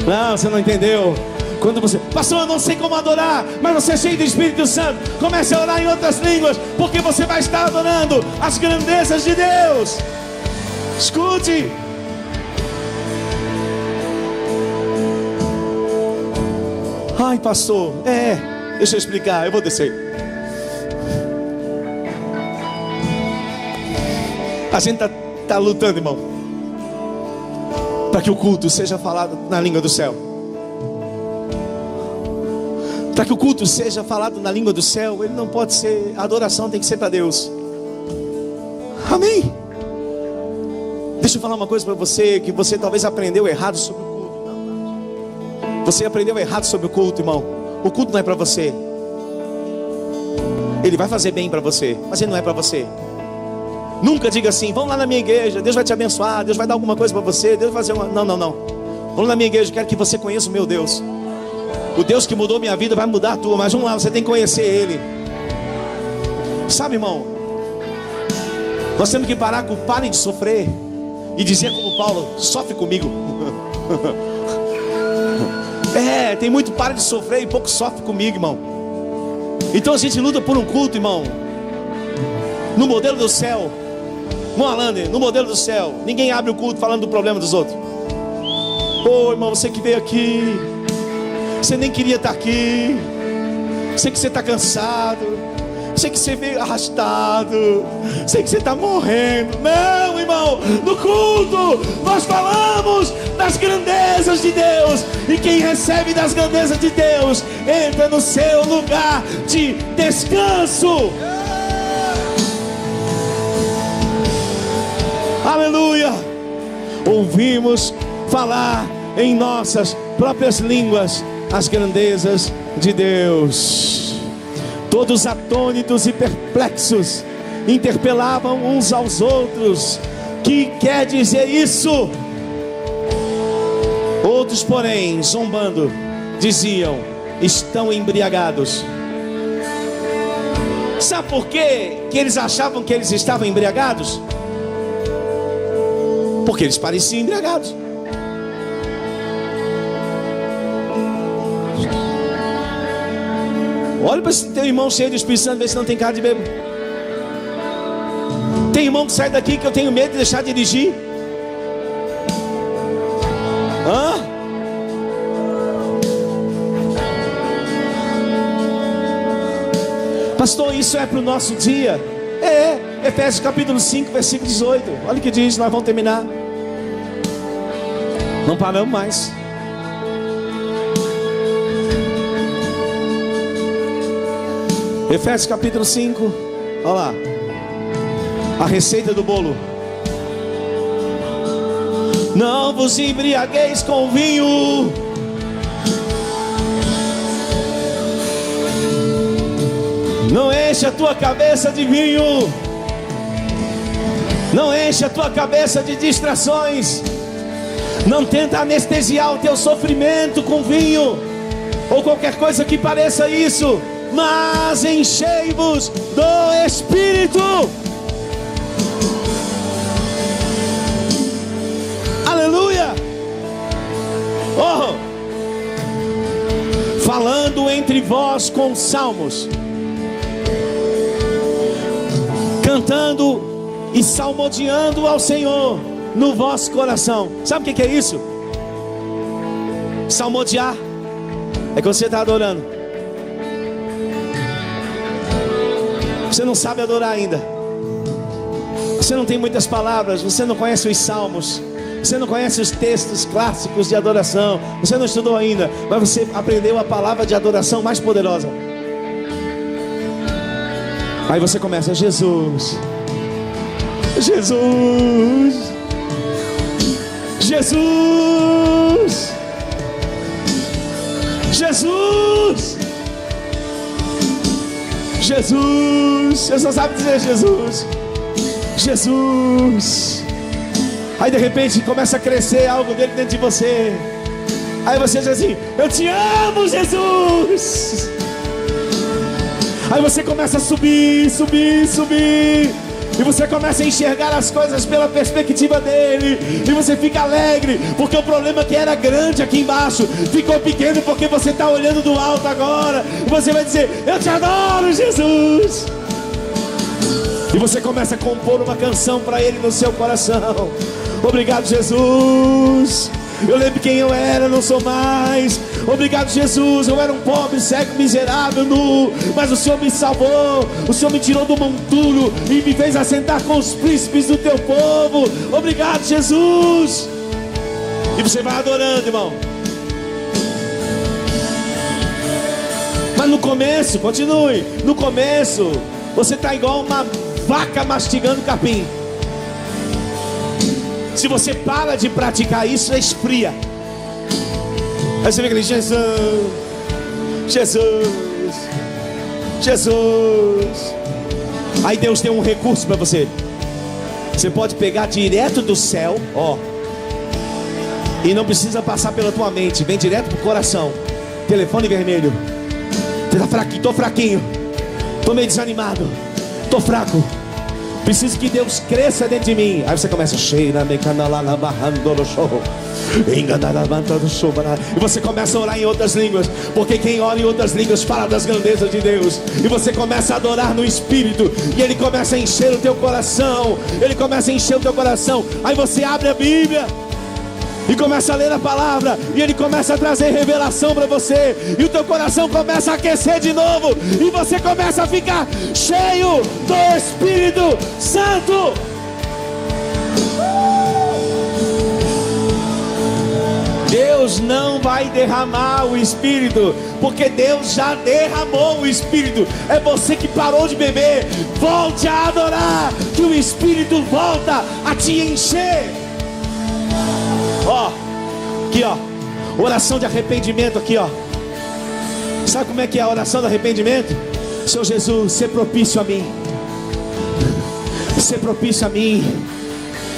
Não, você não entendeu. Quando você, pastor, eu não sei como adorar, mas você é cheio do Espírito Santo, comece a orar em outras línguas, porque você vai estar adorando as grandezas de Deus. Escute. Ai, pastor, deixa eu explicar, eu vou descer. A gente está lutando, irmão, para que o culto seja falado na língua do céu. Para que o culto seja falado na língua do céu, ele não pode ser, a adoração tem que ser para Deus. Amém? Deixa eu falar uma coisa para você, que você talvez aprendeu errado sobre o culto. Você aprendeu errado sobre o culto, irmão. O culto não é para você. Ele vai fazer bem para você, mas ele não é para você. Nunca diga assim: vamos lá na minha igreja, Deus vai te abençoar, Deus vai dar alguma coisa para você, Deus vai fazer uma... Não. Vamos na minha igreja, quero que você conheça o meu Deus. O Deus que mudou minha vida vai mudar a tua, mas vamos lá, você tem que conhecer Ele. Sabe, irmão, nós temos que parar com parem de sofrer e dizer como Paulo: sofre comigo. Tem muito para de sofrer e pouco sofre comigo, irmão. Então a gente luta por um culto, irmão, no modelo do céu. Moalande, no modelo do céu. Ninguém abre o culto falando do problema dos outros. Irmão, você que veio aqui, você nem queria estar aqui. Sei que você está cansado. Sei que você veio arrastado. Sei que você está morrendo. Não, irmão, no culto nós falamos das grandezas de Deus. E quem recebe das grandezas de Deus entra no seu lugar de descanso. Aleluia. Ouvimos falar em nossas próprias línguas as grandezas de Deus. Todos atônitos e perplexos interpelavam uns aos outros: que quer dizer isso? Outros, porém, zombando, diziam: estão embriagados. Sabe por quê que eles achavam que eles estavam embriagados? Porque eles pareciam embriagados. Olha para esse teu irmão cheio de Espírito Santo, vê se não tem cara de bêbado. Tem irmão que sai daqui que eu tenho medo de deixar dirigir. Pastor, isso é para o nosso dia? Efésios capítulo 5, versículo 18. Olha o que diz, nós vamos terminar. Não paramos mais. Efésios capítulo 5. Olha lá, a receita do bolo. Não vos embriagueis com vinho, não enche a tua cabeça de vinho, não enche a tua cabeça de distrações. Não tenta anestesiar o teu sofrimento com vinho ou qualquer coisa que pareça isso, mas enchei-vos do Espírito. Aleluia. Falando entre vós com salmos, cantando e salmodiando ao Senhor no vosso coração. Sabe o que é isso? Salmodiar é quando você está adorando. Você não sabe adorar ainda. Você não tem muitas palavras. Você não conhece os salmos. Você não conhece os textos clássicos de adoração. Você não estudou ainda, mas você aprendeu a palavra de adoração mais poderosa. Aí você começa: Jesus, Jesus, Jesus, Jesus, Jesus. Você só sabe dizer Jesus, Jesus. Aí de repente começa a crescer algo dentro de você. Aí você diz assim: eu te amo, Jesus. Aí você começa a subir, subir, subir. E você começa a enxergar as coisas pela perspectiva dele. E você fica alegre, porque o problema que era grande aqui embaixo ficou pequeno, porque você está olhando do alto agora. E você vai dizer: eu te adoro, Jesus. E você começa a compor uma canção para ele no seu coração. Obrigado, Jesus. Eu lembro quem eu era, não sou mais. Obrigado, Jesus. Eu era um pobre, cego, miserável, nu, mas o Senhor me salvou. O Senhor me tirou do monturo e me fez assentar com os príncipes do teu povo. Obrigado, Jesus. E você vai adorando, irmão. Mas no começo, continue. No começo, você está igual uma vaca mastigando capim. Se você para de praticar isso, esfria. Aí você fica ali: Jesus, Jesus, Jesus. Aí Deus tem um recurso para você. Você pode pegar direto do céu, e não precisa passar pela tua mente. Vem direto pro coração. Telefone vermelho. Você tá fraquinho, tô fraquinho, tô meio desanimado, tô fraco, preciso que Deus cresça dentro de mim. Aí você começa: cheira me canala barrando no show. E você começa a orar em outras línguas, porque quem ora em outras línguas fala das grandezas de Deus. E você começa a adorar no Espírito, e Ele começa a encher o teu coração. Ele começa a encher o teu coração. Aí você abre a Bíblia e começa a ler a palavra, e Ele começa a trazer revelação para você, e o teu coração começa a aquecer de novo, e você começa a ficar cheio do Espírito Santo. Deus não vai derramar o Espírito, porque Deus já derramou o Espírito. É você que parou de beber. Volte a adorar, que o Espírito volta a te encher. Ó, aqui ó, oração de arrependimento aqui ó. Sabe como é que é a oração de arrependimento? Senhor Jesus, ser propício a mim. Ser propício a mim.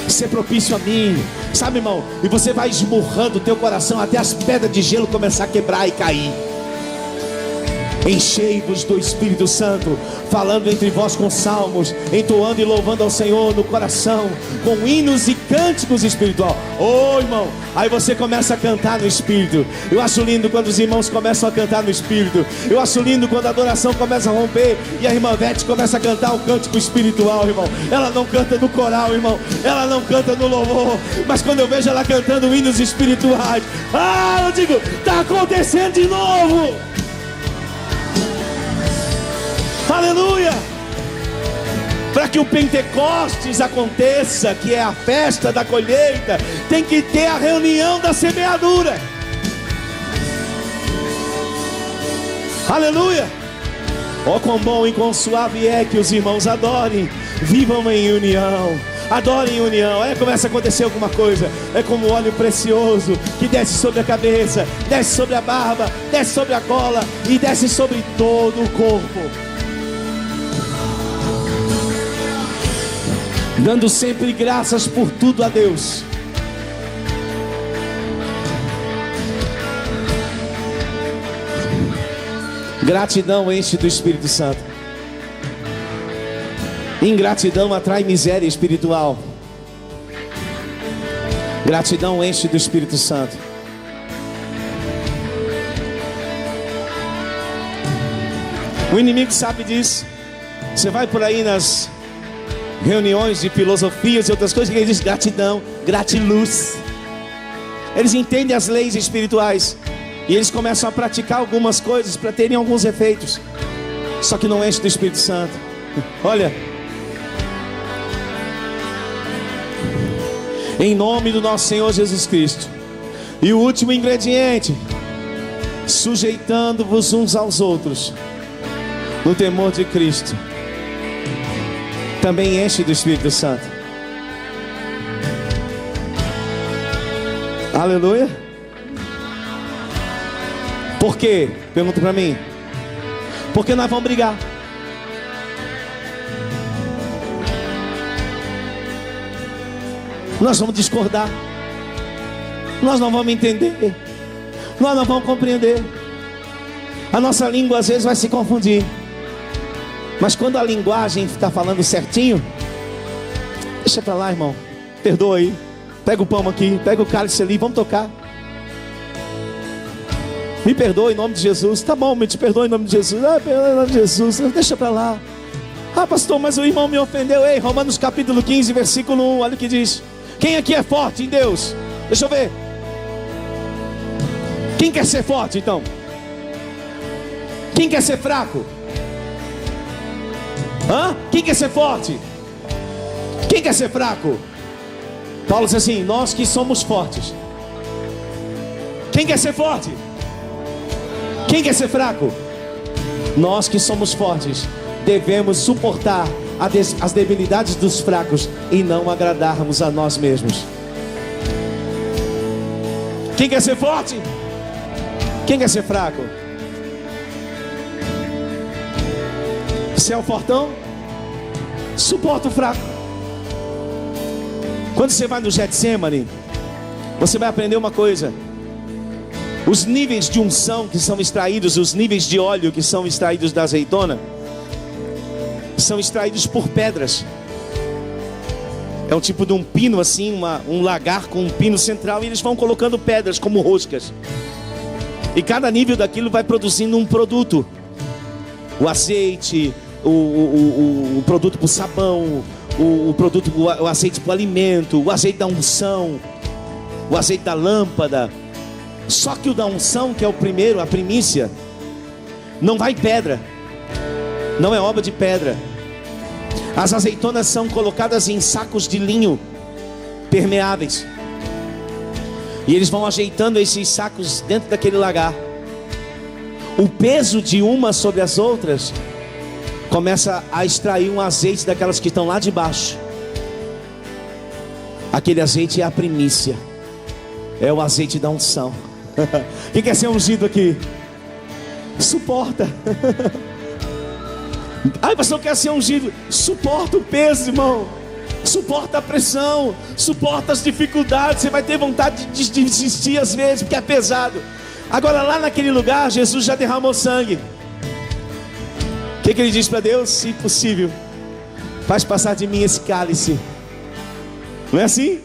Ser propício a mim. Sabe, irmão? E você vai esmurrando o teu coração até as pedras de gelo começar a quebrar e cair. Enchei-vos do Espírito Santo, falando entre vós com salmos, entoando e louvando ao Senhor no coração, com hinos e cânticos espirituais. Oh, irmão, aí você começa a cantar no Espírito. Eu acho lindo quando os irmãos começam a cantar no Espírito. Eu acho lindo quando a adoração começa a romper e a irmã Vete começa a cantar um cântico espiritual, irmão. Ela não canta no coral, irmão. Ela não canta no louvor. Mas quando eu vejo ela cantando hinos espirituais, eu digo, está acontecendo de novo. Aleluia! Para que o Pentecostes aconteça, que é a festa da colheita, tem que ter a reunião da semeadura. Aleluia! Ó, quão bom e quão suave é que os irmãos adorem, vivam em união. Adorem em união. Aí começa a acontecer alguma coisa. É como um óleo precioso que desce sobre a cabeça, desce sobre a barba, desce sobre a gola e desce sobre todo o corpo, dando sempre graças por tudo a Deus. Gratidão enche do Espírito Santo. Ingratidão atrai miséria espiritual. Gratidão enche do Espírito Santo. O inimigo sabe disso. Você vai por aí nas reuniões de filosofias e outras coisas que ele diz gratidão, gratiluz. Eles entendem as leis espirituais e eles começam a praticar algumas coisas para terem alguns efeitos, só que não enche do Espírito Santo. Olha, em nome do nosso Senhor Jesus Cristo. E o último ingrediente: sujeitando-vos uns aos outros no temor de Cristo. Também enche do Espírito Santo. Aleluia. Por quê? Pergunta para mim. Porque nós vamos brigar. Nós vamos discordar. Nós não vamos entender. Nós não vamos compreender. A nossa língua às vezes vai se confundir. Mas quando a linguagem está falando certinho, deixa para lá, irmão. Perdoa aí. Pega o pão aqui, pega o cálice ali, vamos tocar. Me perdoa em nome de Jesus. Tá bom, me te perdoa em nome de Jesus. Perdoa em nome de Jesus. Deixa para lá. Pastor, mas o irmão me ofendeu. Ei, Romanos capítulo 15, versículo 1. Olha o que diz. Quem aqui é forte em Deus? Deixa eu ver. Quem quer ser forte então? Quem quer ser fraco? Quem quer ser forte? Quem quer ser fraco? Paulo diz assim: nós que somos fortes. Quem quer ser forte? Quem quer ser fraco? Nós que somos fortes devemos suportar as debilidades dos fracos e não agradarmos a nós mesmos. Quem quer ser forte? Quem quer ser fraco? Você é o fortão? Suporta o fraco. Quando você vai no Getsemane, você vai aprender uma coisa: os níveis de unção que são extraídos, os níveis de óleo que são extraídos da azeitona, são extraídos por pedras. É um tipo de um pino assim, um lagar com um pino central, e eles vão colocando pedras como roscas. E cada nível daquilo vai produzindo um produto. O azeite, o produto para o sabão, o azeite para o alimento, o azeite da unção, o azeite da lâmpada. Só que o da unção, que é o primeiro, a primícia, não vai pedra, não é obra de pedra. As azeitonas são colocadas em sacos de linho permeáveis, e eles vão ajeitando esses sacos dentro daquele lagar. O peso de uma sobre as outras começa a extrair um azeite daquelas que estão lá de baixo. Aquele azeite é a primícia, é o azeite da unção. Quem quer ser ungido aqui? Suporta. Ai, pastor, quer ser ungido? Suporta o peso, irmão. Suporta a pressão, suporta as dificuldades. Você vai ter vontade de desistir às vezes, porque é pesado. Agora lá naquele lugar, Jesus já derramou sangue. O que ele diz para Deus? Se possível, faz passar de mim esse cálice. Não é assim?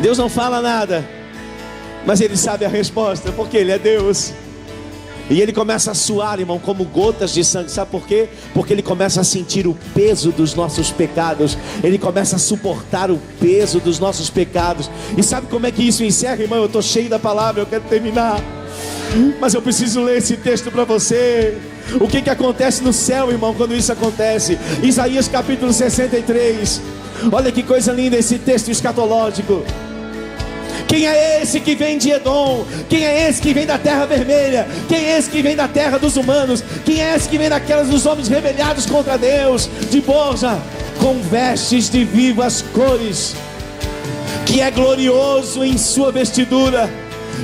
Deus não fala nada, mas Ele sabe a resposta, porque Ele é Deus. E Ele começa a suar, irmão, como gotas de sangue. Sabe por quê? Porque Ele começa a sentir o peso dos nossos pecados. Ele começa a suportar o peso dos nossos pecados. E sabe como é que isso encerra, irmão? Eu estou cheio da palavra, eu quero terminar, mas eu preciso ler esse texto para você. O que acontece no céu, irmão, quando isso acontece? Isaías capítulo 63. Olha que coisa linda esse texto escatológico. Quem é esse que vem de Edom? Quem é esse que vem da terra vermelha? Quem é esse que vem da terra dos humanos? Quem é esse que vem daquelas dos homens rebelados contra Deus? De Borja, com vestes de vivas cores, que é glorioso em sua vestidura,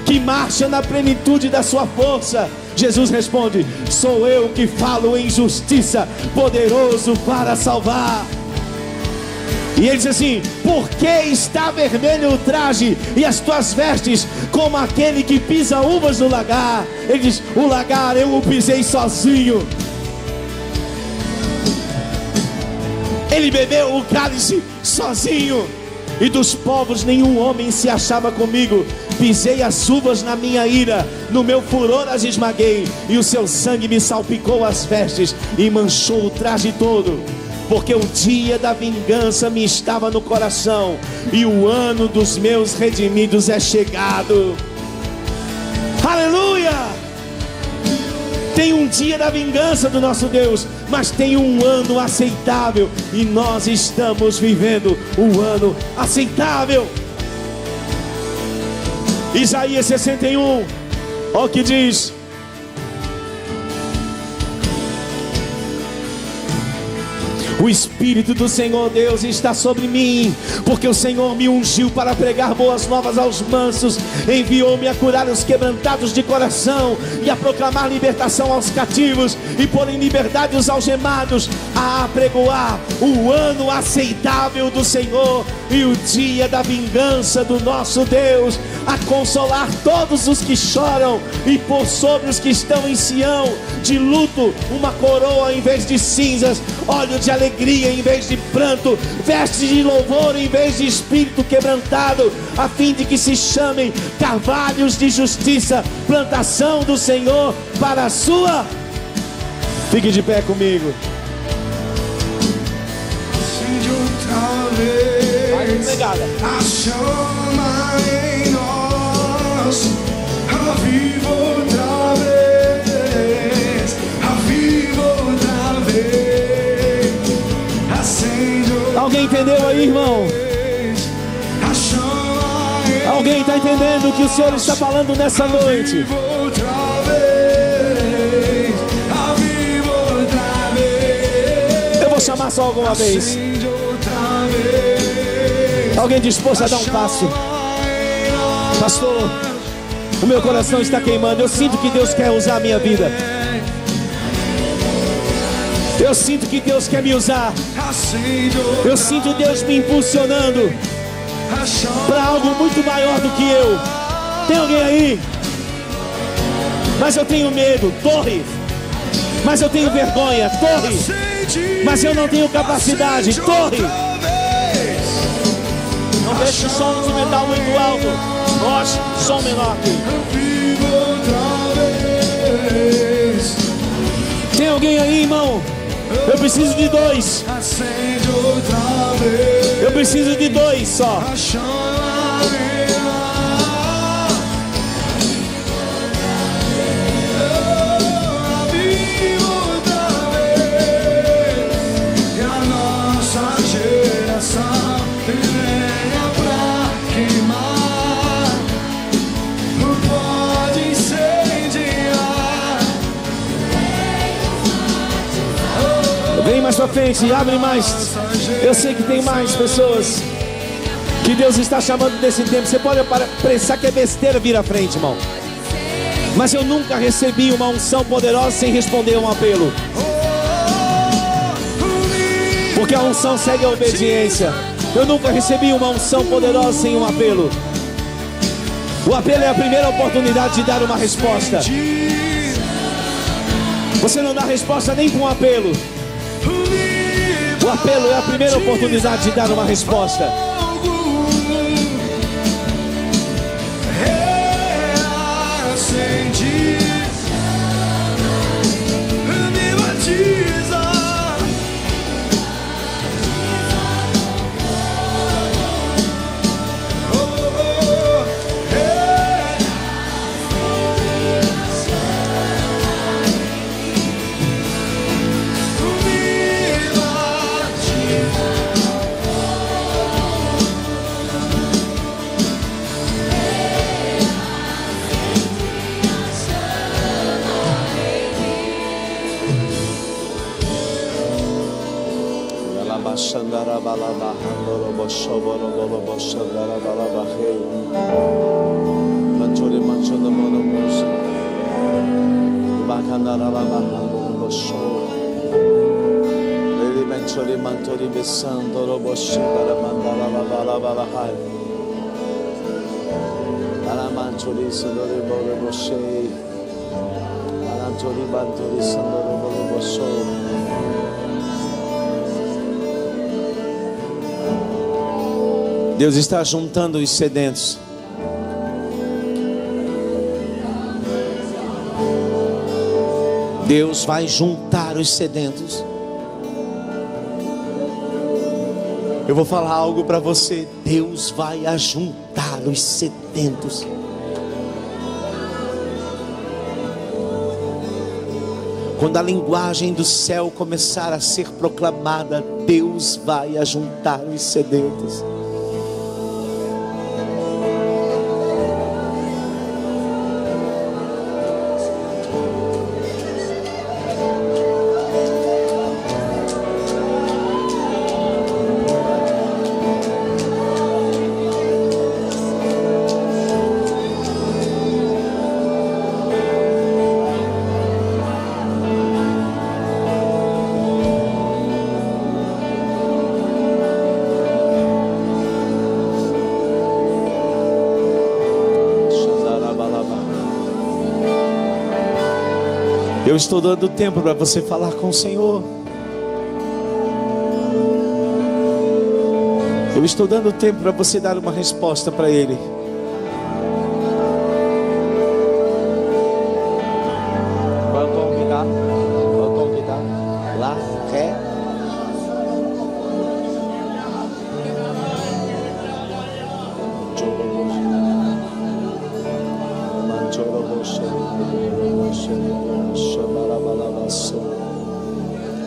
que marcha na plenitude da sua força. Jesus responde: sou eu que falo em justiça, poderoso para salvar. E ele diz assim: por que está vermelho o traje e as tuas vestes como aquele que pisa uvas no lagar? Ele diz: o lagar eu o pisei sozinho. Ele bebeu o cálice sozinho, e dos povos nenhum homem se achava comigo. Pisei as uvas na minha ira, no meu furor as esmaguei, e o seu sangue me salpicou as vestes e manchou o traje todo. Porque o dia da vingança me estava no coração, e o ano dos meus redimidos é chegado. Aleluia! Tem um dia da vingança do nosso Deus, mas tem um ano aceitável, e nós estamos vivendo o ano aceitável. Isaías 61, olha o que diz: o Espírito do Senhor Deus está sobre mim, porque o Senhor me ungiu para pregar boas novas aos mansos, enviou-me a curar os quebrantados de coração, e a proclamar libertação aos cativos, e pôr em liberdade os algemados, a apregoar o ano aceitável do Senhor, e o dia da vingança do nosso Deus, a consolar todos os que choram, e pôr sobre os que estão em Sião de luto uma coroa em vez de cinzas, óleo de alegria em vez de pranto, vestes de louvor em vez de espírito quebrantado, a fim de que se chamem carvalhos de justiça, plantação do Senhor para a sua. Fique de pé comigo. Acende outra vez a chama em nós, aviva outra vez, aviva outra vez, acende outra. Alguém entendeu aí, irmão? Alguém está entendendo o que o Senhor está falando nessa noite? Eu vou chamar só alguma vez. Alguém disposto a dar um passo? Pastor, o meu coração está queimando. Eu sinto que Deus quer usar a minha vida. Eu sinto que Deus quer me usar. Eu sinto Deus me impulsionando para algo muito maior do que eu. Tem alguém aí? Mas eu tenho medo, torre. Mas eu tenho vergonha, torre. Mas eu não tenho capacidade, torre. Deixa o som instrumental muito alto. Nós, som menor aqui. Vivo outra vez. Tem alguém aí, irmão? Eu preciso de 2. Acende outra vez. Eu preciso de 2 só. A chama minha. Vivo outra vez. E a nossa geração venha pra queimar. Pode incendiar. Vem mais pra frente, abre mais. Eu sei que tem mais pessoas que Deus está chamando desse tempo. Você pode pensar que é besteira vir à frente, irmão, mas eu nunca recebi uma unção poderosa sem responder um apelo. Porque a unção segue a obediência. Eu nunca recebi uma unção poderosa sem um apelo. O apelo é a primeira oportunidade de dar uma resposta. Você não dá resposta nem com um apelo. O apelo é a primeira oportunidade de dar uma resposta. Deus está juntando os sedentos. Deus vai juntar os sedentos. Eu vou falar algo para você. Deus vai ajuntar os sedentos. Quando a linguagem do céu começar a ser proclamada, Deus vai ajuntar os sedentos. Eu estou dando tempo para você falar com o Senhor. Eu estou dando tempo para você dar uma resposta para Ele. Qual é o tom que dá? Qual é o tom que dá? Lá, Ré.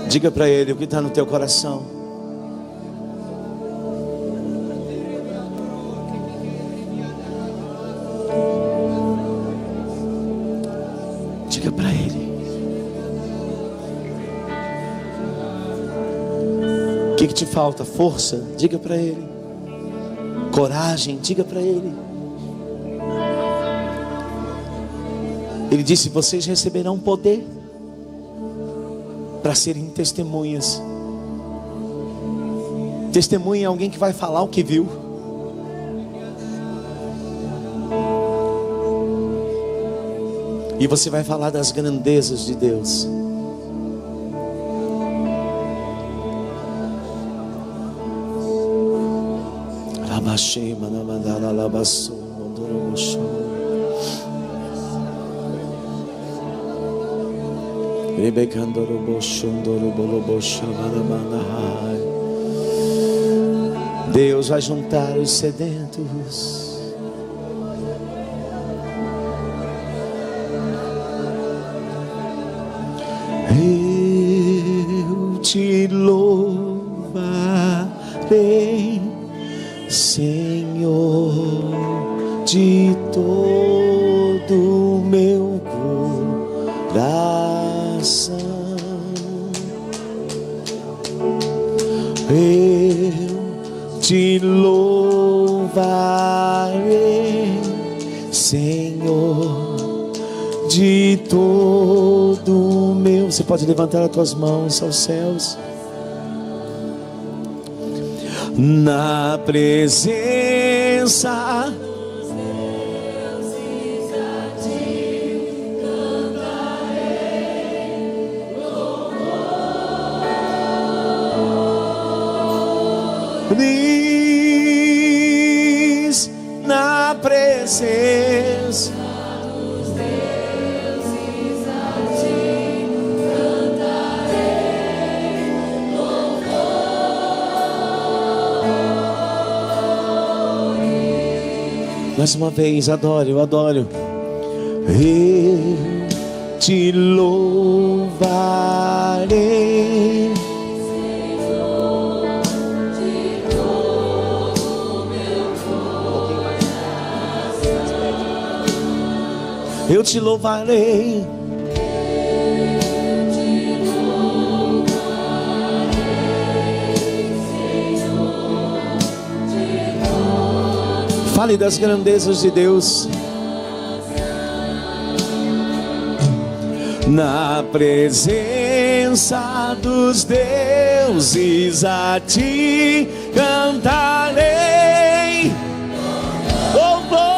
Diga para Ele o que está no teu coração. Diga para Ele. O que te falta? Força? Diga para Ele. Coragem? Diga para Ele. Ele disse: vocês receberão poder para serem testemunhas. Testemunha é alguém que vai falar o que viu. E você vai falar das grandezas de Deus. Rabachei Deus vai juntar os sedentos. Eu te louvarei, Senhor, de todo o meu coração. Eu te louvarei, Senhor, de todo o meu. Você pode levantar as tuas mãos aos céus. Na presença diz, na presença dos deuses a ti cantarei louvor. Mais uma vez, adoro, eu adoro. Eu te louvarei, eu te louvarei, fale das grandezas de Deus. Na presença dos deuses a ti cantarei louvores.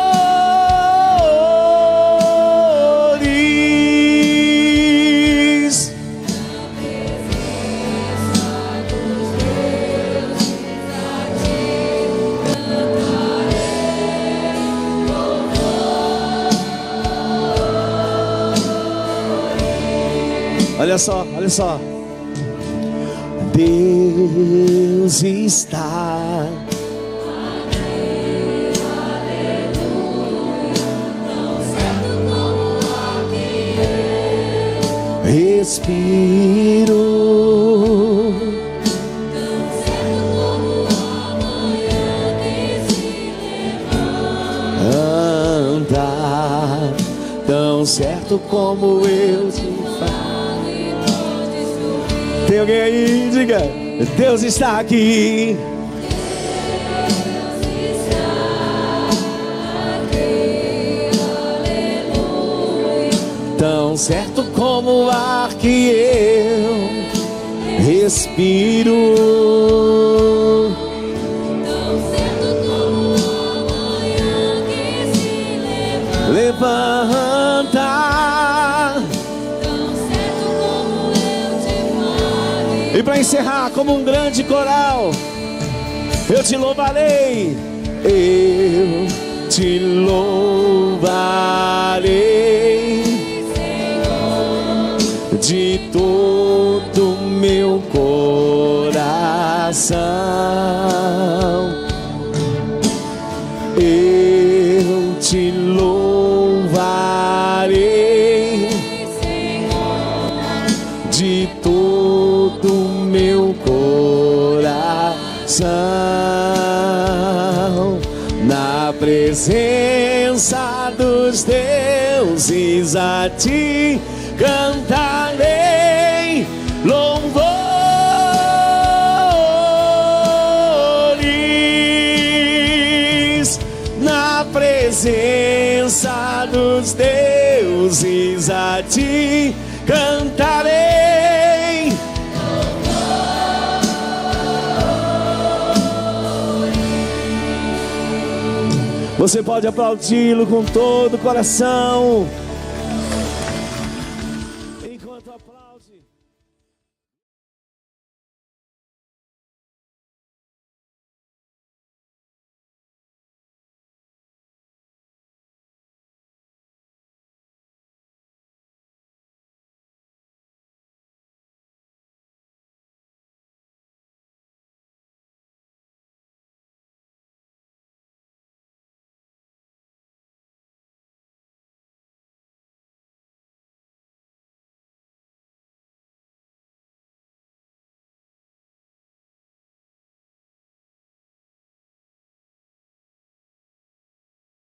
Olha só, olha só. Deus está respiro andar tão certo como eu te faço. Tem alguém aí? Diga, Deus está aqui. Deus está aqui, aleluia. Tão certo como o ar que eu respiro. Tão certo como a manhã que se levanta. E para encerrar, como um grande coral, eu te louvarei, eu te louvarei, Senhor, de todo o meu coração. Eu te louvarei, Senhor, de todo o meu coração. Na presença dos deuses a ti cantarei louvores. Na presença dos deuses a ti cantarei. Você pode aplaudi-lo com todo o coração.